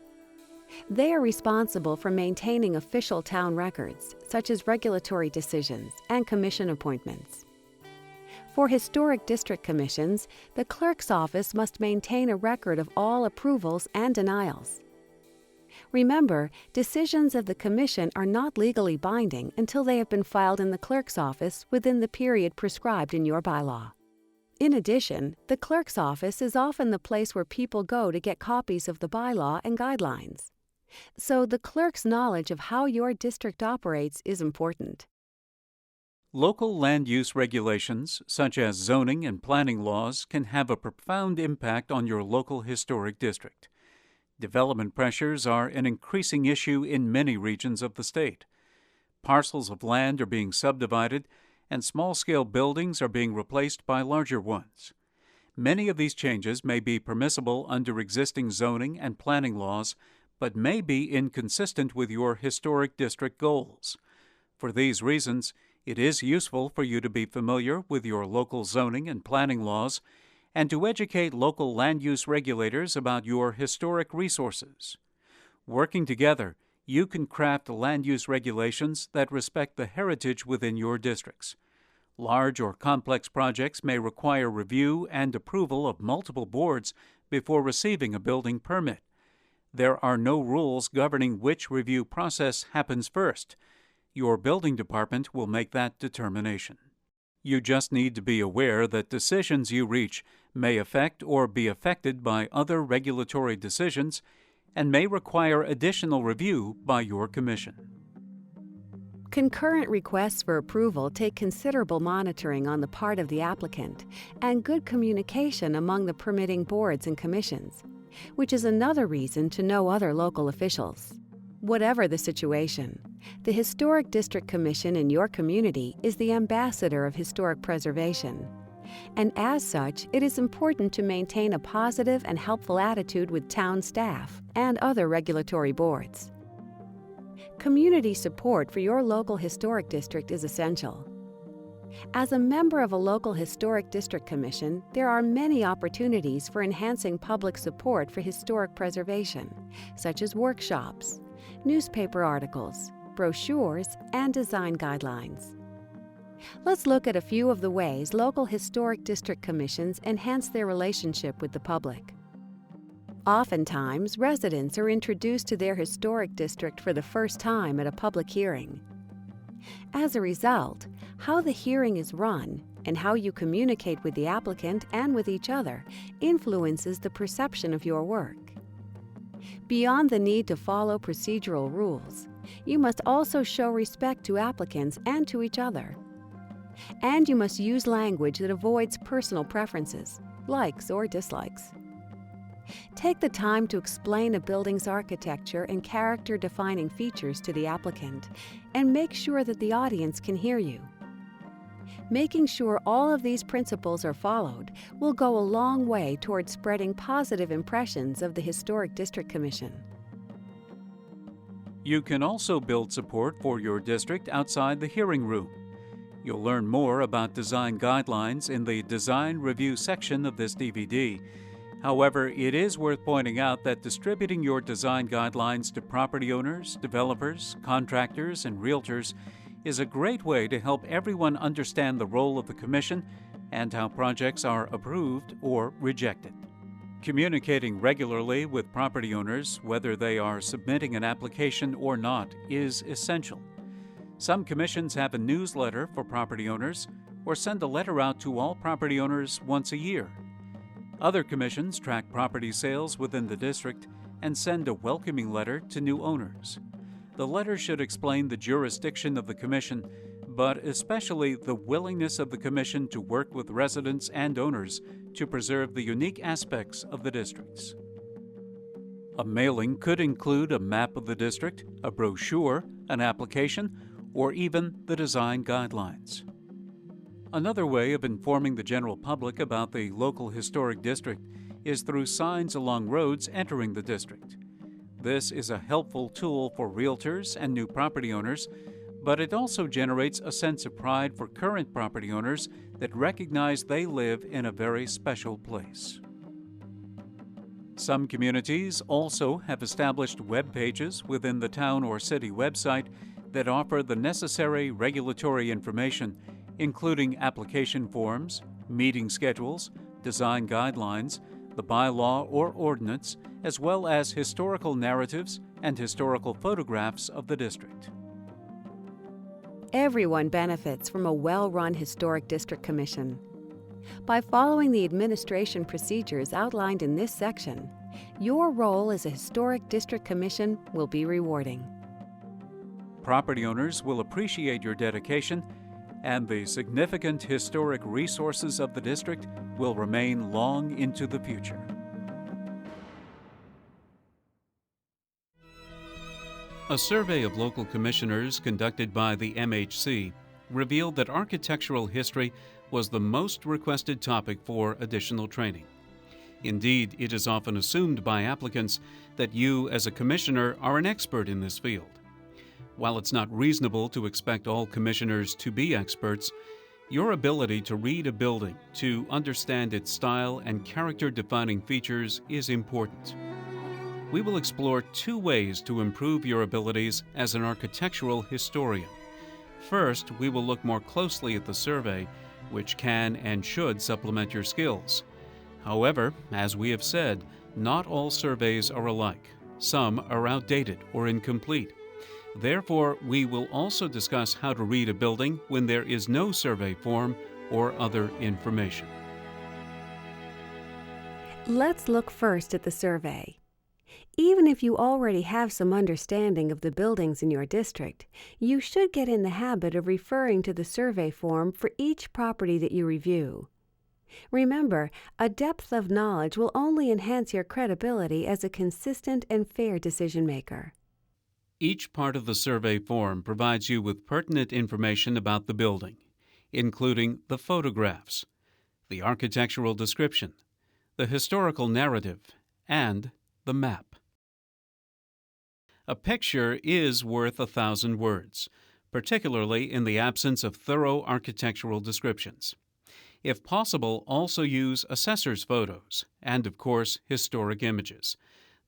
They are responsible for maintaining official town records, such as regulatory decisions and commission appointments. For historic district commissions, the clerk's office must maintain a record of all approvals and denials. Remember, decisions of the commission are not legally binding until they have been filed in the clerk's office within the period prescribed in your bylaw. In addition, the clerk's office is often the place where people go to get copies of the bylaw and guidelines. So the clerk's knowledge of how your district operates is important. Local land use regulations, such as zoning and planning laws, can have a profound impact on your local historic district. Development pressures are an increasing issue in many regions of the state. Parcels of land are being subdivided, and small-scale buildings are being replaced by larger ones. Many of these changes may be permissible under existing zoning and planning laws, but may be inconsistent with your historic district goals. For these reasons, it is useful for you to be familiar with your local zoning and planning laws and to educate local land use regulators about your historic resources. Working together, you can craft land use regulations that respect the heritage within your districts. Large or complex projects may require review and approval of multiple boards before receiving a building permit. There are no rules governing which review process happens first. Your building department will make that determination. You just need to be aware that decisions you reach may affect or be affected by other regulatory decisions and may require additional review by your commission. Concurrent requests for approval take considerable monitoring on the part of the applicant and good communication among the permitting boards and commissions, which is another reason to know other local officials. Whatever the situation, the Historic District Commission in your community is the ambassador of historic preservation. And as such, it is important to maintain a positive and helpful attitude with town staff and other regulatory boards. Community support for your local historic district is essential. As a member of a local historic district commission, there are many opportunities for enhancing public support for historic preservation, such as workshops, newspaper articles, brochures, and design guidelines. Let's look at a few of the ways local historic district commissions enhance their relationship with the public. Oftentimes, residents are introduced to their historic district for the first time at a public hearing. As a result, how the hearing is run and how you communicate with the applicant and with each other influences the perception of your work. Beyond the need to follow procedural rules, you must also show respect to applicants and to each other. And you must use language that avoids personal preferences, likes or dislikes. Take the time to explain a building's architecture and character-defining features to the applicant, and make sure that the audience can hear you. Making sure all of these principles are followed will go a long way toward spreading positive impressions of the Historic District Commission. You can also build support for your district outside the hearing room. You'll learn more about design guidelines in the Design Review section of this DVD. However, it is worth pointing out that distributing your design guidelines to property owners, developers, contractors, and realtors is a great way to help everyone understand the role of the Commission and how projects are approved or rejected. Communicating regularly with property owners, whether they are submitting an application or not, is essential. Some commissions have a newsletter for property owners or send a letter out to all property owners once a year. Other commissions track property sales within the district and send a welcoming letter to new owners. The letter should explain the jurisdiction of the commission, but especially the willingness of the commission to work with residents and owners to preserve the unique aspects of the districts. A mailing could include a map of the district, a brochure, an application, or even the design guidelines. Another way of informing the general public about the local historic district is through signs along roads entering the district. This is a helpful tool for realtors and new property owners, but it also generates a sense of pride for current property owners that recognize they live in a very special place. Some communities also have established web pages within the town or city website that offer the necessary regulatory information, including application forms, meeting schedules, design guidelines, the bylaw or ordinance, as well as historical narratives and historical photographs of the district. Everyone benefits from a well-run Historic District Commission. By following the administration procedures outlined in this section, your role as a Historic District Commission will be rewarding. Property owners will appreciate your dedication, and the significant historic resources of the district will remain long into the future. A survey of local commissioners conducted by the MHC revealed that architectural history was the most requested topic for additional training. Indeed, it is often assumed by applicants that you, as a commissioner, are an expert in this field. While it's not reasonable to expect all commissioners to be experts, your ability to read a building, to understand its style and character-defining features is important. We will explore 2 ways to improve your abilities as an architectural historian. First, we will look more closely at the survey, which can and should supplement your skills. However, as we have said, not all surveys are alike. Some are outdated or incomplete. Therefore, we will also discuss how to read a building when there is no survey form or other information. Let's look first at the survey. Even if you already have some understanding of the buildings in your district, you should get in the habit of referring to the survey form for each property that you review. Remember, a depth of knowledge will only enhance your credibility as a consistent and fair decision maker. Each part of the survey form provides you with pertinent information about the building, including the photographs, the architectural description, the historical narrative, and the map. A picture is worth 1,000 words, particularly in the absence of thorough architectural descriptions. If possible, also use assessor's photos and, of course, historic images.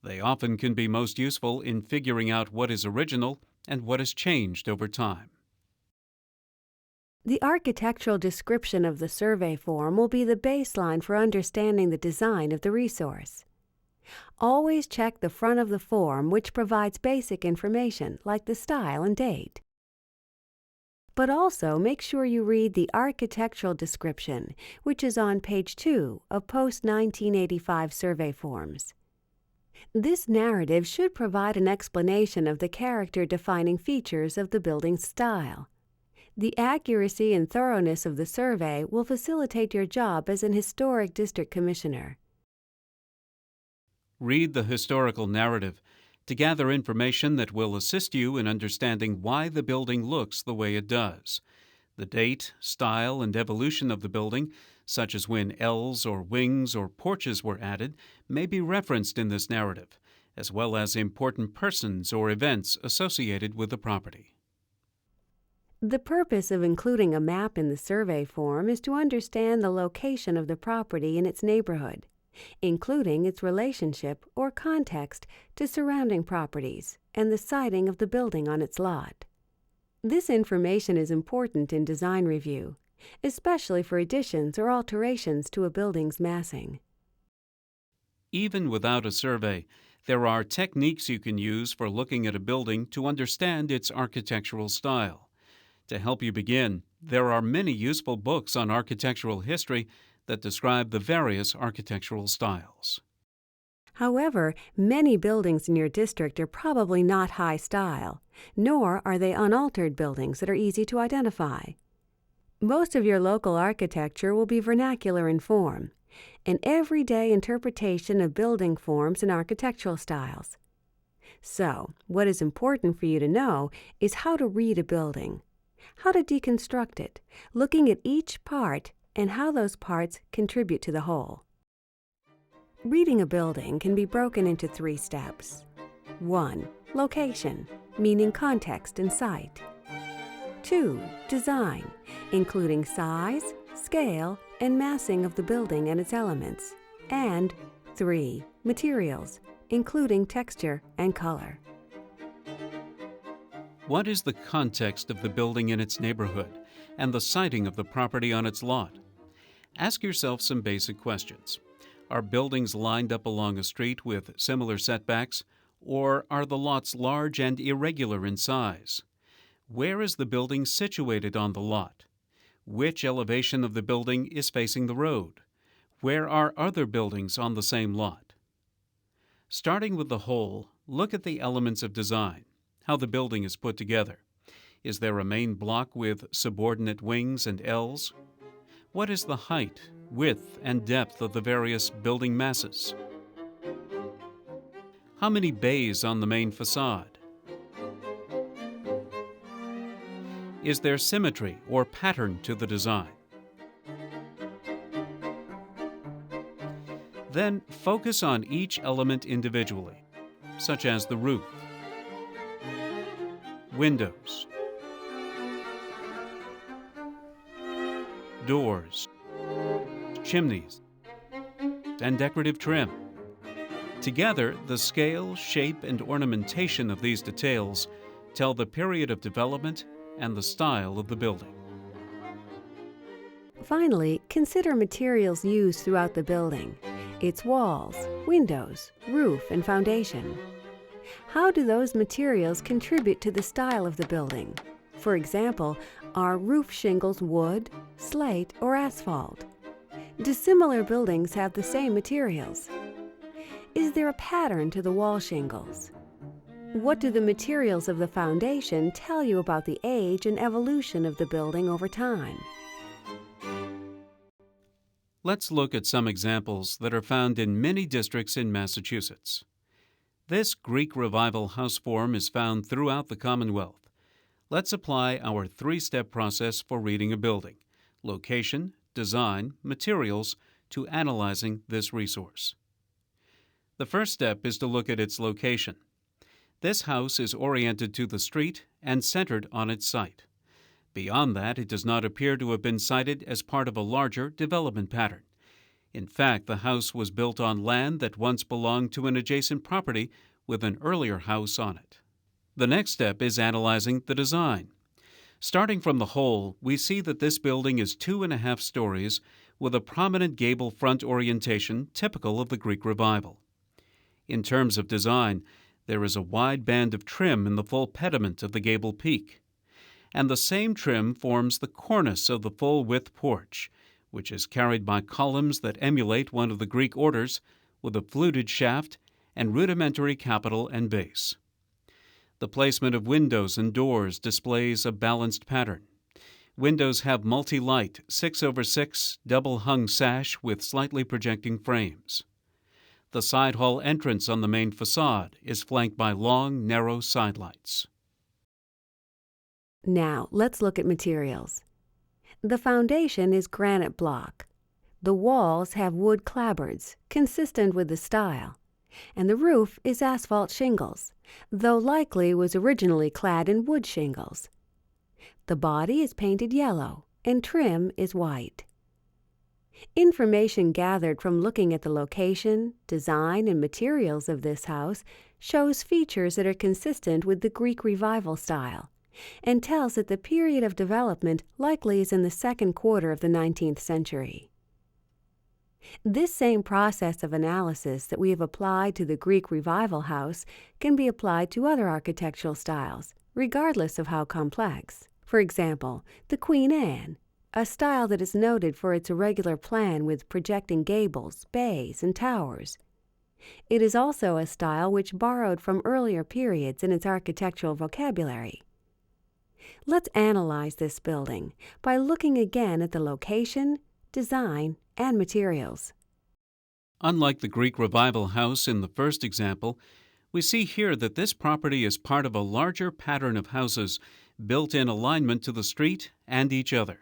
They often can be most useful in figuring out what is original and what has changed over time. The architectural description of the survey form will be the baseline for understanding the design of the resource. Always check the front of the form, which provides basic information like the style and date. But also make sure you read the architectural description, which is on page 2 of post-1985 survey forms. This narrative should provide an explanation of the character-defining features of the building's style. The accuracy and thoroughness of the survey will facilitate your job as an Historic District Commissioner. Read the historical narrative to gather information that will assist you in understanding why the building looks the way it does. The date, style, and evolution of the building, such as when ells or wings or porches were added, may be referenced in this narrative, as well as important persons or events associated with the property. The purpose of including a map in the survey form is to understand the location of the property in its neighborhood, including its relationship or context to surrounding properties and the siting of the building on its lot. This information is important in design review, especially for additions or alterations to a building's massing. Even without a survey, there are techniques you can use for looking at a building to understand its architectural style. To help you begin, there are many useful books on architectural history that describe the various architectural styles. However, many buildings in your district are probably not high style, nor are they unaltered buildings that are easy to identify. Most of your local architecture will be vernacular in form, an everyday interpretation of building forms and architectural styles. So, what is important for you to know is how to read a building, how to deconstruct it, looking at each part and how those parts contribute to the whole. Reading a building can be broken into 3 steps. 1. Location, meaning context and site. 2. Design, including size, scale, and massing of the building and its elements. And 3. Materials, including texture and color. What is the context of the building in its neighborhood and the siting of the property on its lot? Ask yourself some basic questions. Are buildings lined up along a street with similar setbacks, or are the lots large and irregular in size? Where is the building situated on the lot? Which elevation of the building is facing the road? Where are other buildings on the same lot? Starting with the whole, look at the elements of design, how the building is put together. Is there a main block with subordinate wings and ells? What is the height, width, and depth of the various building masses? How many bays on the main facade? Is there symmetry or pattern to the design? Then focus on each element individually, such as the roof, windows, doors, chimneys, and decorative trim. Together, the scale, shape, and ornamentation of these details tell the period of development and the style of the building. Finally, consider materials used throughout the building, its walls, windows, roof, and foundation. How do those materials contribute to the style of the building? For example, are roof shingles wood, slate, or asphalt? Do similar buildings have the same materials? Is there a pattern to the wall shingles? What do the materials of the foundation tell you about the age and evolution of the building over time? Let's look at some examples that are found in many districts in Massachusetts. This Greek Revival house form is found throughout the Commonwealth. Let's apply our 3-step process for reading a building: location, design, materials, to analyzing this resource. The first step is to look at its location. This house is oriented to the street and centered on its site. Beyond that, it does not appear to have been sited as part of a larger development pattern. In fact, the house was built on land that once belonged to an adjacent property with an earlier house on it. The next step is analyzing the design. Starting from the whole, we see that this building is 2.5 stories with a prominent gable front orientation typical of the Greek Revival. In terms of design, there is a wide band of trim in the full pediment of the gable peak, and the same trim forms the cornice of the full-width porch, which is carried by columns that emulate one of the Greek orders with a fluted shaft and rudimentary capital and base. The placement of windows and doors displays a balanced pattern. Windows have multi-light 6/6 double-hung sash with slightly projecting frames. The side hall entrance on the main facade is flanked by long, narrow sidelights. Now, let's look at materials. The foundation is granite block. The walls have wood clapboards, consistent with the style, and the roof is asphalt shingles, though likely was originally clad in wood shingles. The body is painted yellow, and trim is white. Information gathered from looking at the location, design, and materials of this house shows features that are consistent with the Greek Revival style, and tells that the period of development likely is in the second quarter of the 19th century. This same process of analysis that we have applied to the Greek Revival house can be applied to other architectural styles, regardless of how complex. For example, the Queen Anne, a style that is noted for its irregular plan with projecting gables, bays, and towers. It is also a style which borrowed from earlier periods in its architectural vocabulary. Let's analyze this building by looking again at the location, design, and materials. Unlike the Greek Revival house in the first example, we see here that this property is part of a larger pattern of houses built in alignment to the street and each other.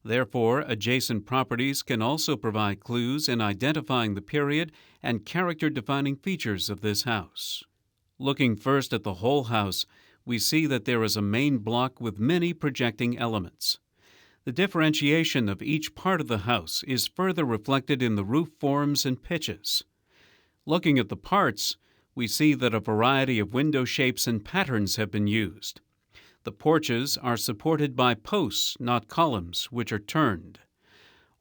Therefore, adjacent properties can also provide clues in identifying the period and character-defining features of this house. Looking first at the whole house, we see that there is a main block with many projecting elements. The differentiation of each part of the house is further reflected in the roof forms and pitches. Looking at the parts, we see that a variety of window shapes and patterns have been used. The porches are supported by posts, not columns, which are turned.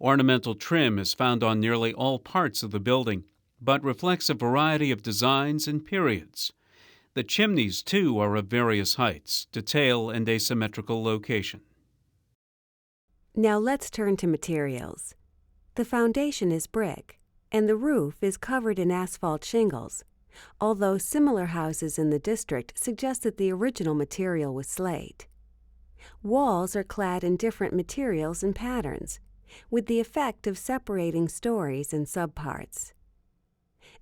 Ornamental trim is found on nearly all parts of the building, but reflects a variety of designs and periods. The chimneys, too, are of various heights, detail, and asymmetrical location. Now let's turn to materials. The foundation is brick, and the roof is covered in asphalt shingles, although similar houses in the district suggest that the original material was slate. Walls are clad in different materials and patterns, with the effect of separating stories and subparts.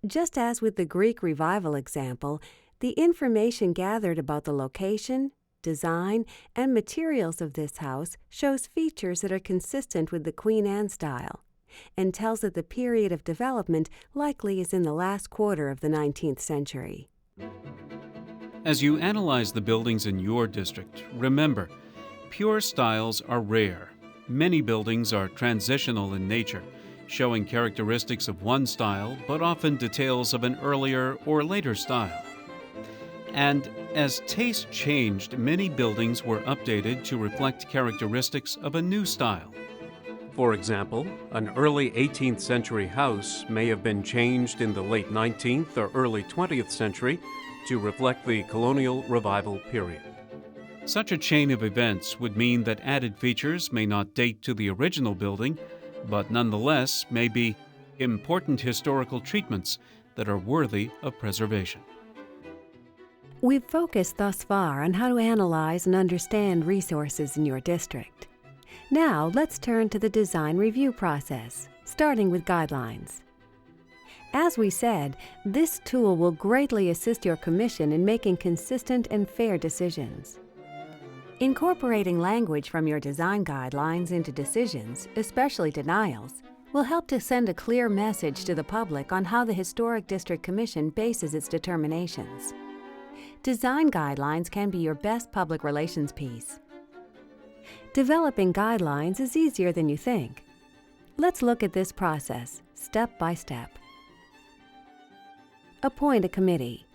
Just as with the Greek Revival example, the information gathered about the location, design, and materials of this house shows features that are consistent with the Queen Anne style, and tells that the period of development likely is in the last quarter of the 19th century. As you analyze the buildings in your district, remember, pure styles are rare. Many buildings are transitional in nature, showing characteristics of one style, but often details of an earlier or later style. And as taste changed, many buildings were updated to reflect characteristics of a new style. For example, an early 18th century house may have been changed in the late 19th or early 20th century to reflect the colonial revival period. Such a chain of events would mean that added features may not date to the original building, but nonetheless may be important historical treatments that are worthy of preservation. We've focused thus far on how to analyze and understand resources in your district. Now, let's turn to the design review process, starting with guidelines. As we said, this tool will greatly assist your commission in making consistent and fair decisions. Incorporating language from your design guidelines into decisions, especially denials, will help to send a clear message to the public on how the Historic District Commission bases its determinations. Design guidelines can be your best public relations piece. Developing guidelines is easier than you think. Let's look at this process, step by step. Appoint a committee.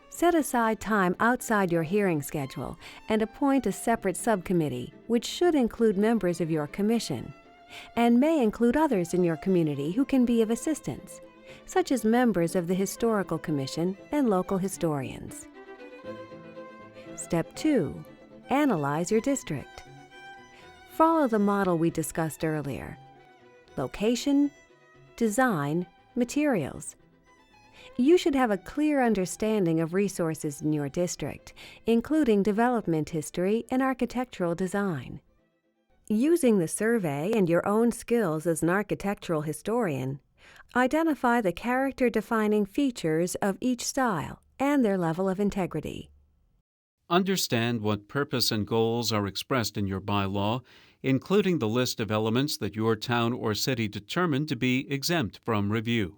Set aside time outside your hearing schedule and appoint a separate subcommittee, which should include members of your commission, and may include others in your community who can be of assistance, such as members of the Historical Commission and local historians. Step 2. Analyze your district. Follow the model we discussed earlier. Location, design, materials. You should have a clear understanding of resources in your district, including development history and architectural design. Using the survey and your own skills as an architectural historian, identify the character-defining features of each style and their level of integrity. Understand what purpose and goals are expressed in your bylaw, including the list of elements that your town or city determined to be exempt from review.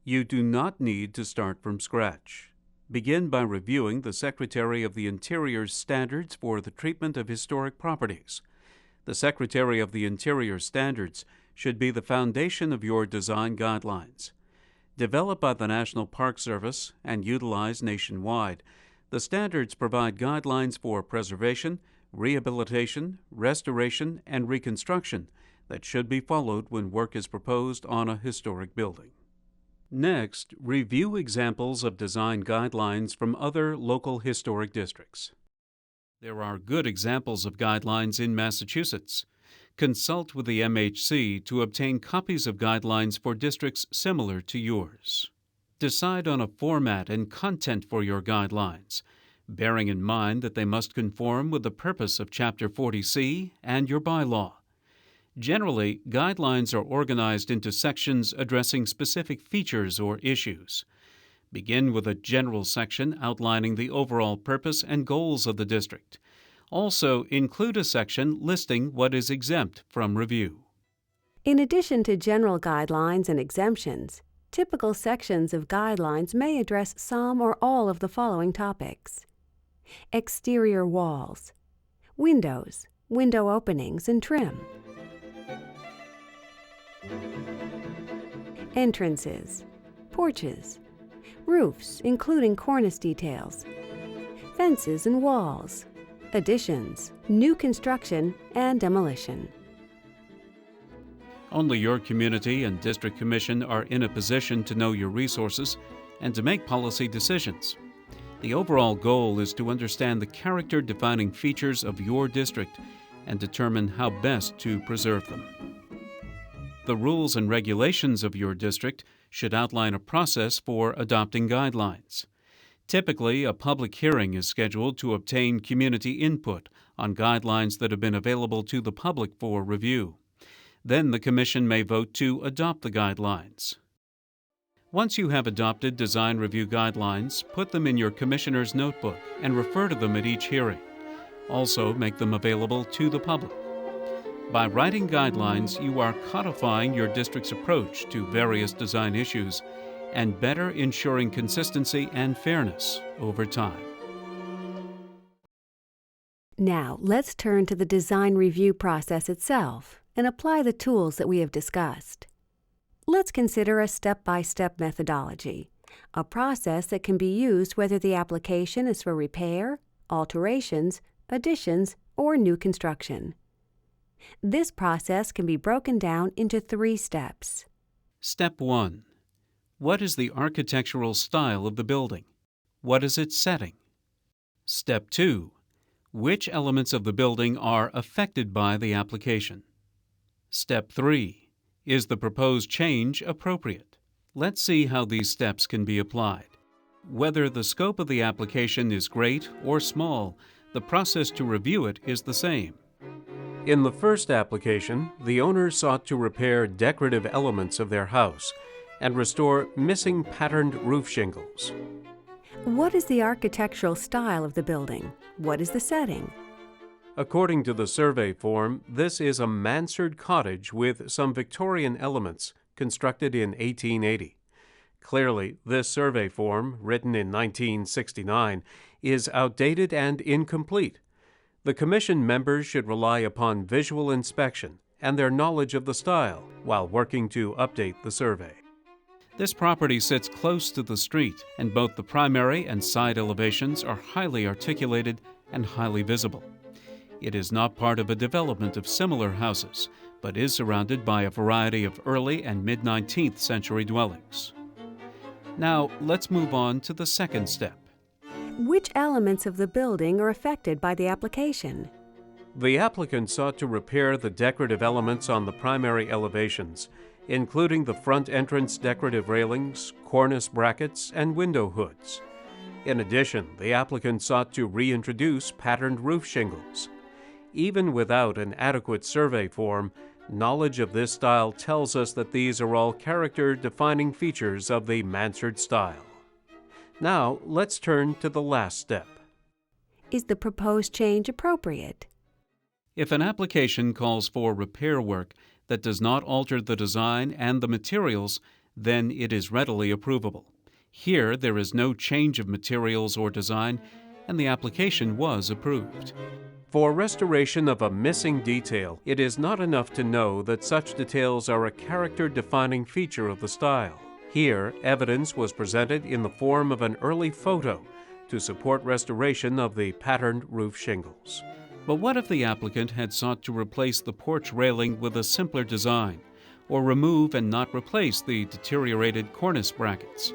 You do not need to start from scratch. Begin by reviewing the Secretary of the Interior's standards for the treatment of historic properties. The Secretary of the Interior standards should be the foundation of your design guidelines. Developed by the National Park Service and utilized nationwide, the standards provide guidelines for preservation, rehabilitation, restoration, and reconstruction that should be followed when work is proposed on a historic building. Next, review examples of design guidelines from other local historic districts. There are good examples of guidelines in Massachusetts. Consult with the MHC to obtain copies of guidelines for districts similar to yours. Decide on a format and content for your guidelines, bearing in mind that they must conform with the purpose of Chapter 40C and your bylaw. Generally, guidelines are organized into sections addressing specific features or issues. Begin with a general section outlining the overall purpose and goals of the district. Also, include a section listing what is exempt from review. In addition to general guidelines and exemptions, typical sections of guidelines may address some or all of the following topics: exterior walls, windows, window openings and trim, entrances, porches, roofs including cornice details, fences and walls, additions, new construction, and demolition. Only your community and district commission are in a position to know your resources and to make policy decisions. The overall goal is to understand the character-defining features of your district and determine how best to preserve them. The rules and regulations of your district should outline a process for adopting guidelines. Typically, a public hearing is scheduled to obtain community input on guidelines that have been available to the public for review. Then the Commission may vote to adopt the guidelines. Once you have adopted design review guidelines, put them in your Commissioner's notebook and refer to them at each hearing. Also, make them available to the public. By writing guidelines, you are codifying your district's approach to various design issues and better ensuring consistency and fairness over time. Now, let's turn to the design review process itself and apply the tools that we have discussed. Let's consider a step-by-step methodology, a process that can be used whether the application is for repair, alterations, additions, or new construction. This process can be broken down into 3 steps. Step 1. What is the architectural style of the building? What is its setting? Step 2. Which elements of the building are affected by the application? Step 3. Is the proposed change appropriate? Let's see how these steps can be applied. Whether the scope of the application is great or small, the process to review it is the same. In the first application, the owner sought to repair decorative elements of their house and restore missing patterned roof shingles. What is the architectural style of the building? What is the setting? According to the survey form, this is a mansard cottage with some Victorian elements constructed in 1880. Clearly, this survey form, written in 1969, is outdated and incomplete. The Commission members should rely upon visual inspection and their knowledge of the style while working to update the survey. This property sits close to the street, and both the primary and side elevations are highly articulated and highly visible. It is not part of a development of similar houses, but is surrounded by a variety of early and mid-19th century dwellings. Now, let's move on to the second step. Which elements of the building are affected by the application? The applicant sought to repair the decorative elements on the primary elevations, including the front entrance decorative railings, cornice brackets, and window hoods. In addition, the applicant sought to reintroduce patterned roof shingles. Even without an adequate survey form, knowledge of this style tells us that these are all character-defining features of the Mansard style. Now, let's turn to the last step. Is the proposed change appropriate? If an application calls for repair work that does not alter the design and the materials, then it is readily approvable. Here, there is no change of materials or design, and the application was approved. For restoration of a missing detail, it is not enough to know that such details are a character-defining feature of the style. Here, evidence was presented in the form of an early photo to support restoration of the patterned roof shingles. But what if the applicant had sought to replace the porch railing with a simpler design, or remove and not replace the deteriorated cornice brackets?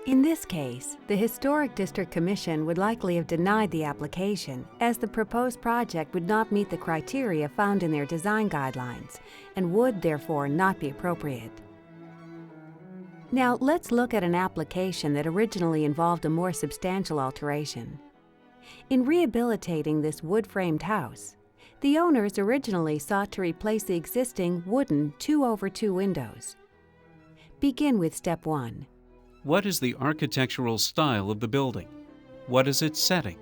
In this case, the Historic District Commission would likely have denied the application, as the proposed project would not meet the criteria found in their design guidelines, and would therefore not be appropriate. Now, let's look at an application that originally involved a more substantial alteration. In rehabilitating this wood-framed house, the owners originally sought to replace the existing wooden 2/2 windows. Begin with step 1. What is the architectural style of the building? What is its setting?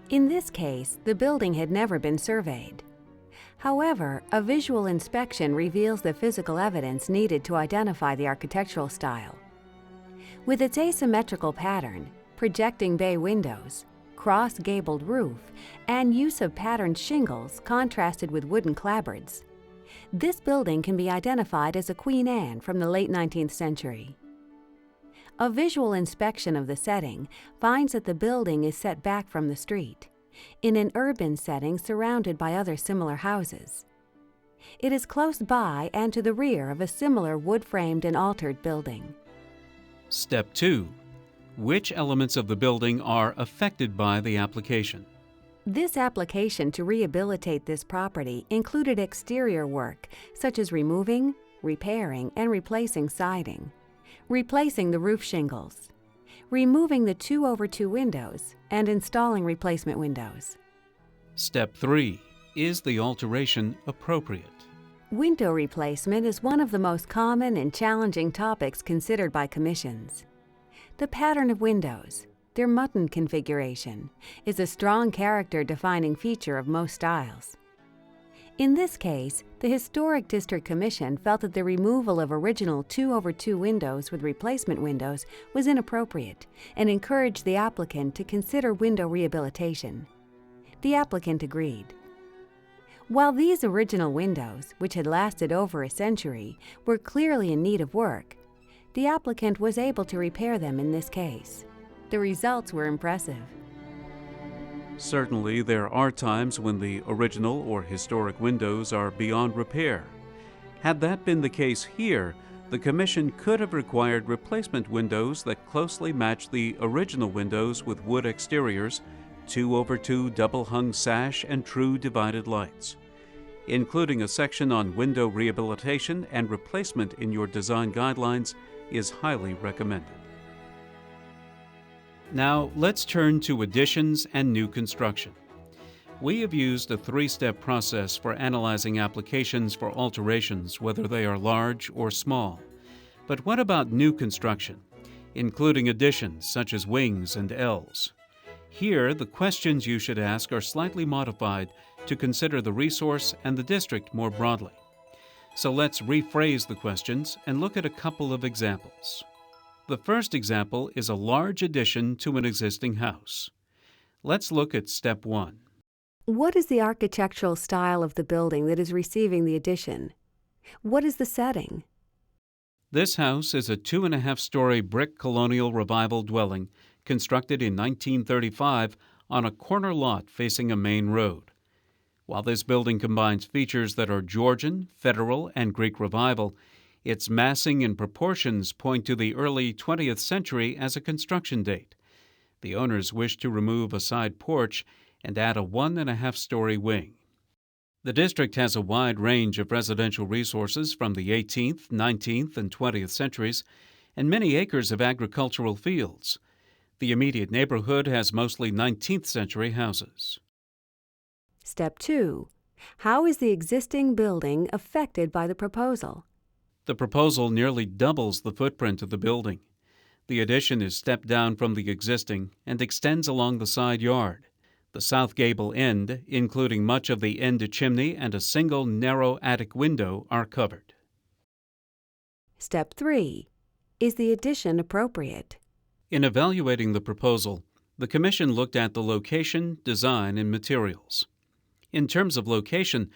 In this case, the building had never been surveyed. However, a visual inspection reveals the physical evidence needed to identify the architectural style. With its asymmetrical pattern, projecting bay windows, cross-gabled roof, and use of patterned shingles contrasted with wooden clapboards, this building can be identified as a Queen Anne from the late 19th century. A visual inspection of the setting finds that the building is set back from the street, in an urban setting surrounded by other similar houses. It is close by and to the rear of a similar wood-framed and altered building. Step 2. Which elements of the building are affected by the application? This application to rehabilitate this property included exterior work, such as removing, repairing, and replacing siding, replacing the roof shingles, removing the 2/2 windows, and installing replacement windows. Step 3. Is the alteration appropriate? Window replacement is one of the most common and challenging topics considered by commissions. The pattern of windows, their mutton configuration, is a strong character-defining feature of most styles. In this case, the Historic District Commission felt that the removal of original 2/2 windows with replacement windows was inappropriate and encouraged the applicant to consider window rehabilitation. The applicant agreed. While these original windows, which had lasted over a century, were clearly in need of work, the applicant was able to repair them in this case. The results were impressive. Certainly, there are times when the original or historic windows are beyond repair. Had that been the case here, the Commission could have required replacement windows that closely match the original windows with wood exteriors, 2/2 double-hung sash, and true divided lights. Including a section on window rehabilitation and replacement in your design guidelines is highly recommended. Now, let's turn to additions and new construction. We have used a 3-step process for analyzing applications for alterations, whether they are large or small. But what about new construction, including additions such as wings and ells? Here, the questions you should ask are slightly modified to consider the resource and the district more broadly. So let's rephrase the questions and look at a couple of examples. The first example is a large addition to an existing house. Let's look at step 1. What is the architectural style of the building that is receiving the addition? What is the setting? This house is a 2.5-story brick colonial revival dwelling constructed in 1935 on a corner lot facing a main road. While this building combines features that are Georgian, Federal, and Greek Revival, its massing and proportions point to the early 20th century as a construction date. The owners wished to remove a side porch and add a 1.5-story wing. The district has a wide range of residential resources from the 18th, 19th, and 20th centuries, and many acres of agricultural fields. The immediate neighborhood has mostly 19th century houses. Step 2. How is the existing building affected by the proposal? The proposal nearly doubles the footprint of the building. The addition is stepped down from the existing and extends along the side yard. The south gable end, including much of the end chimney and a single narrow attic window, are covered. Step 3. Is the addition appropriate? In evaluating the proposal, the Commission looked at the location, design, and materials. In terms of location,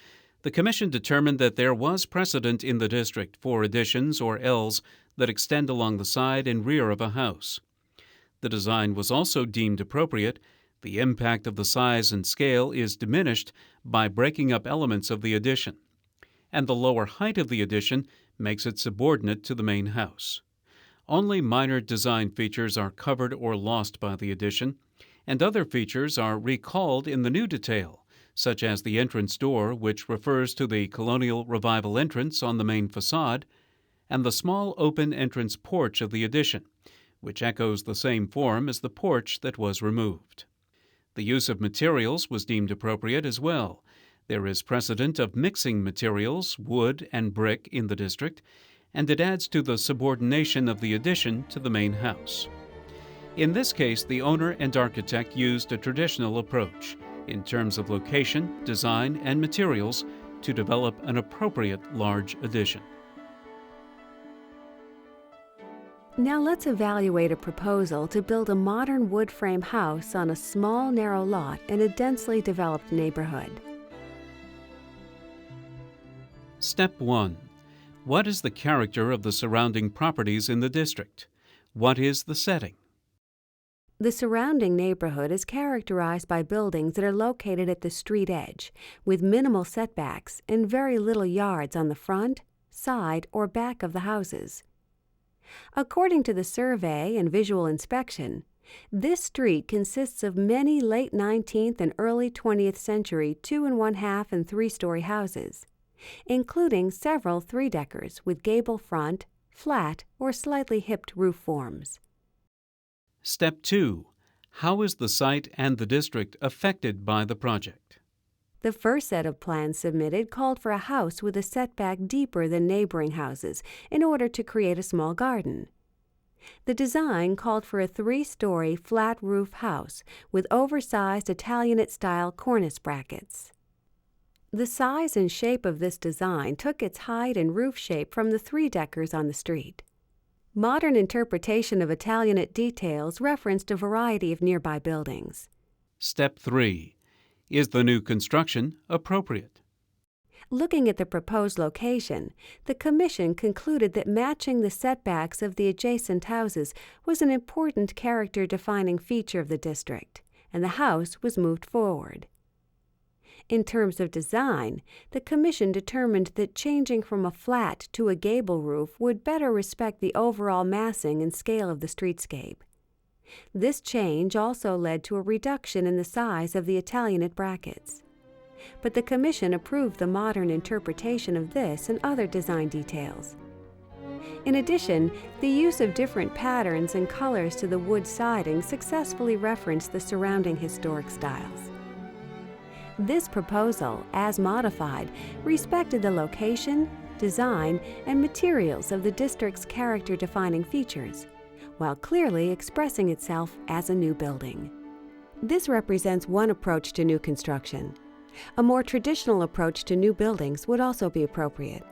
the Commission determined that there was precedent in the district for additions or Ls that extend along the side and rear of a house. The design was also deemed appropriate. The impact of the size and scale is diminished by breaking up elements of the addition, and the lower height of the addition makes it subordinate to the main house. Only minor design features are covered or lost by the addition, and other features are recalled in the new detail, such as the entrance door, which refers to the Colonial Revival entrance on the main facade, and the small open entrance porch of the addition, which echoes the same form as the porch that was removed. The use of materials was deemed appropriate as well. There is precedent of mixing materials, wood and brick, in the district, and it adds to the subordination of the addition to the main house. In this case, the owner and architect used a traditional approach in terms of location, design, and materials to develop an appropriate large addition. Now let's evaluate a proposal to build a modern wood frame house on a small, narrow lot in a densely developed neighborhood. Step 1. What is the character of the surrounding properties in the district? What is the setting? The surrounding neighborhood is characterized by buildings that are located at the street edge, with minimal setbacks and very little yards on the front, side, or back of the houses. According to the survey and visual inspection, this street consists of many late 19th and early 20th century 2 1/2 and 3-story houses, including several 3-deckers with gable front, flat, or slightly hipped roof forms. Step 2. How is the site and the district affected by the project? The first set of plans submitted called for a house with a setback deeper than neighboring houses in order to create a small garden. The design called for a 3-story flat roof house with oversized Italianate-style cornice brackets. The size and shape of this design took its height and roof shape from the 3-deckers on the street. Modern interpretation of Italianate details referenced a variety of nearby buildings. Step 3. Is the new construction appropriate? Looking at the proposed location, the Commission concluded that matching the setbacks of the adjacent houses was an important character-defining feature of the district, and the house was moved forward. In terms of design, the Commission determined that changing from a flat to a gable roof would better respect the overall massing and scale of the streetscape. This change also led to a reduction in the size of the Italianate brackets. But the Commission approved the modern interpretation of this and other design details. In addition, the use of different patterns and colors to the wood siding successfully referenced the surrounding historic styles. This proposal, as modified, respected the location, design, and materials of the district's character-defining features, while clearly expressing itself as a new building. This represents one approach to new construction. A more traditional approach to new buildings would also be appropriate.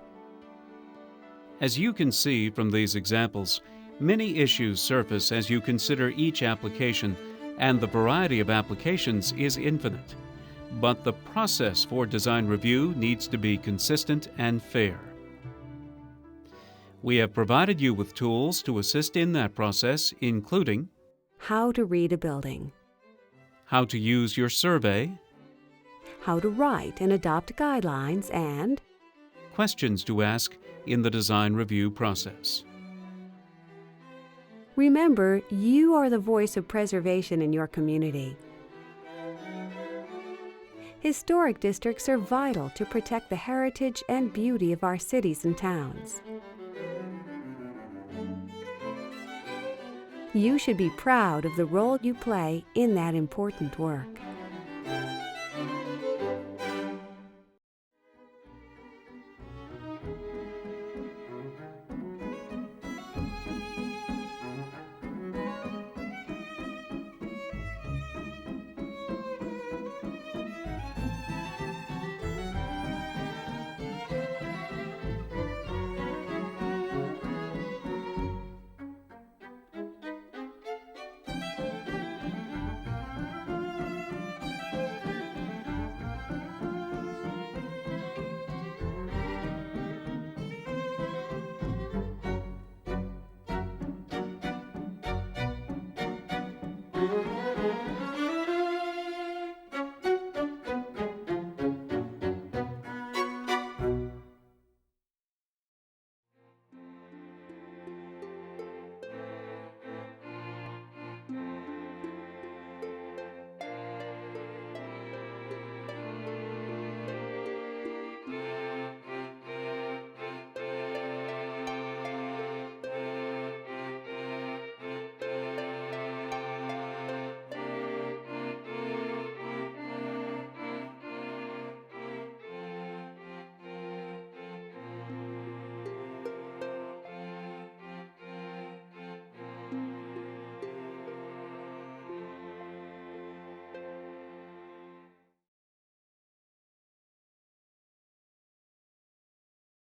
As you can see from these examples, many issues surface as you consider each application, and the variety of applications is infinite. But the process for design review needs to be consistent and fair. We have provided you with tools to assist in that process, including How to read a building, how to use your survey, how to write and adopt guidelines, and questions to ask in the design review process. remember, you are the voice of preservation in your community. Historic districts are vital to protect the heritage and beauty of our cities and towns. You should be proud of the role you play in that important work.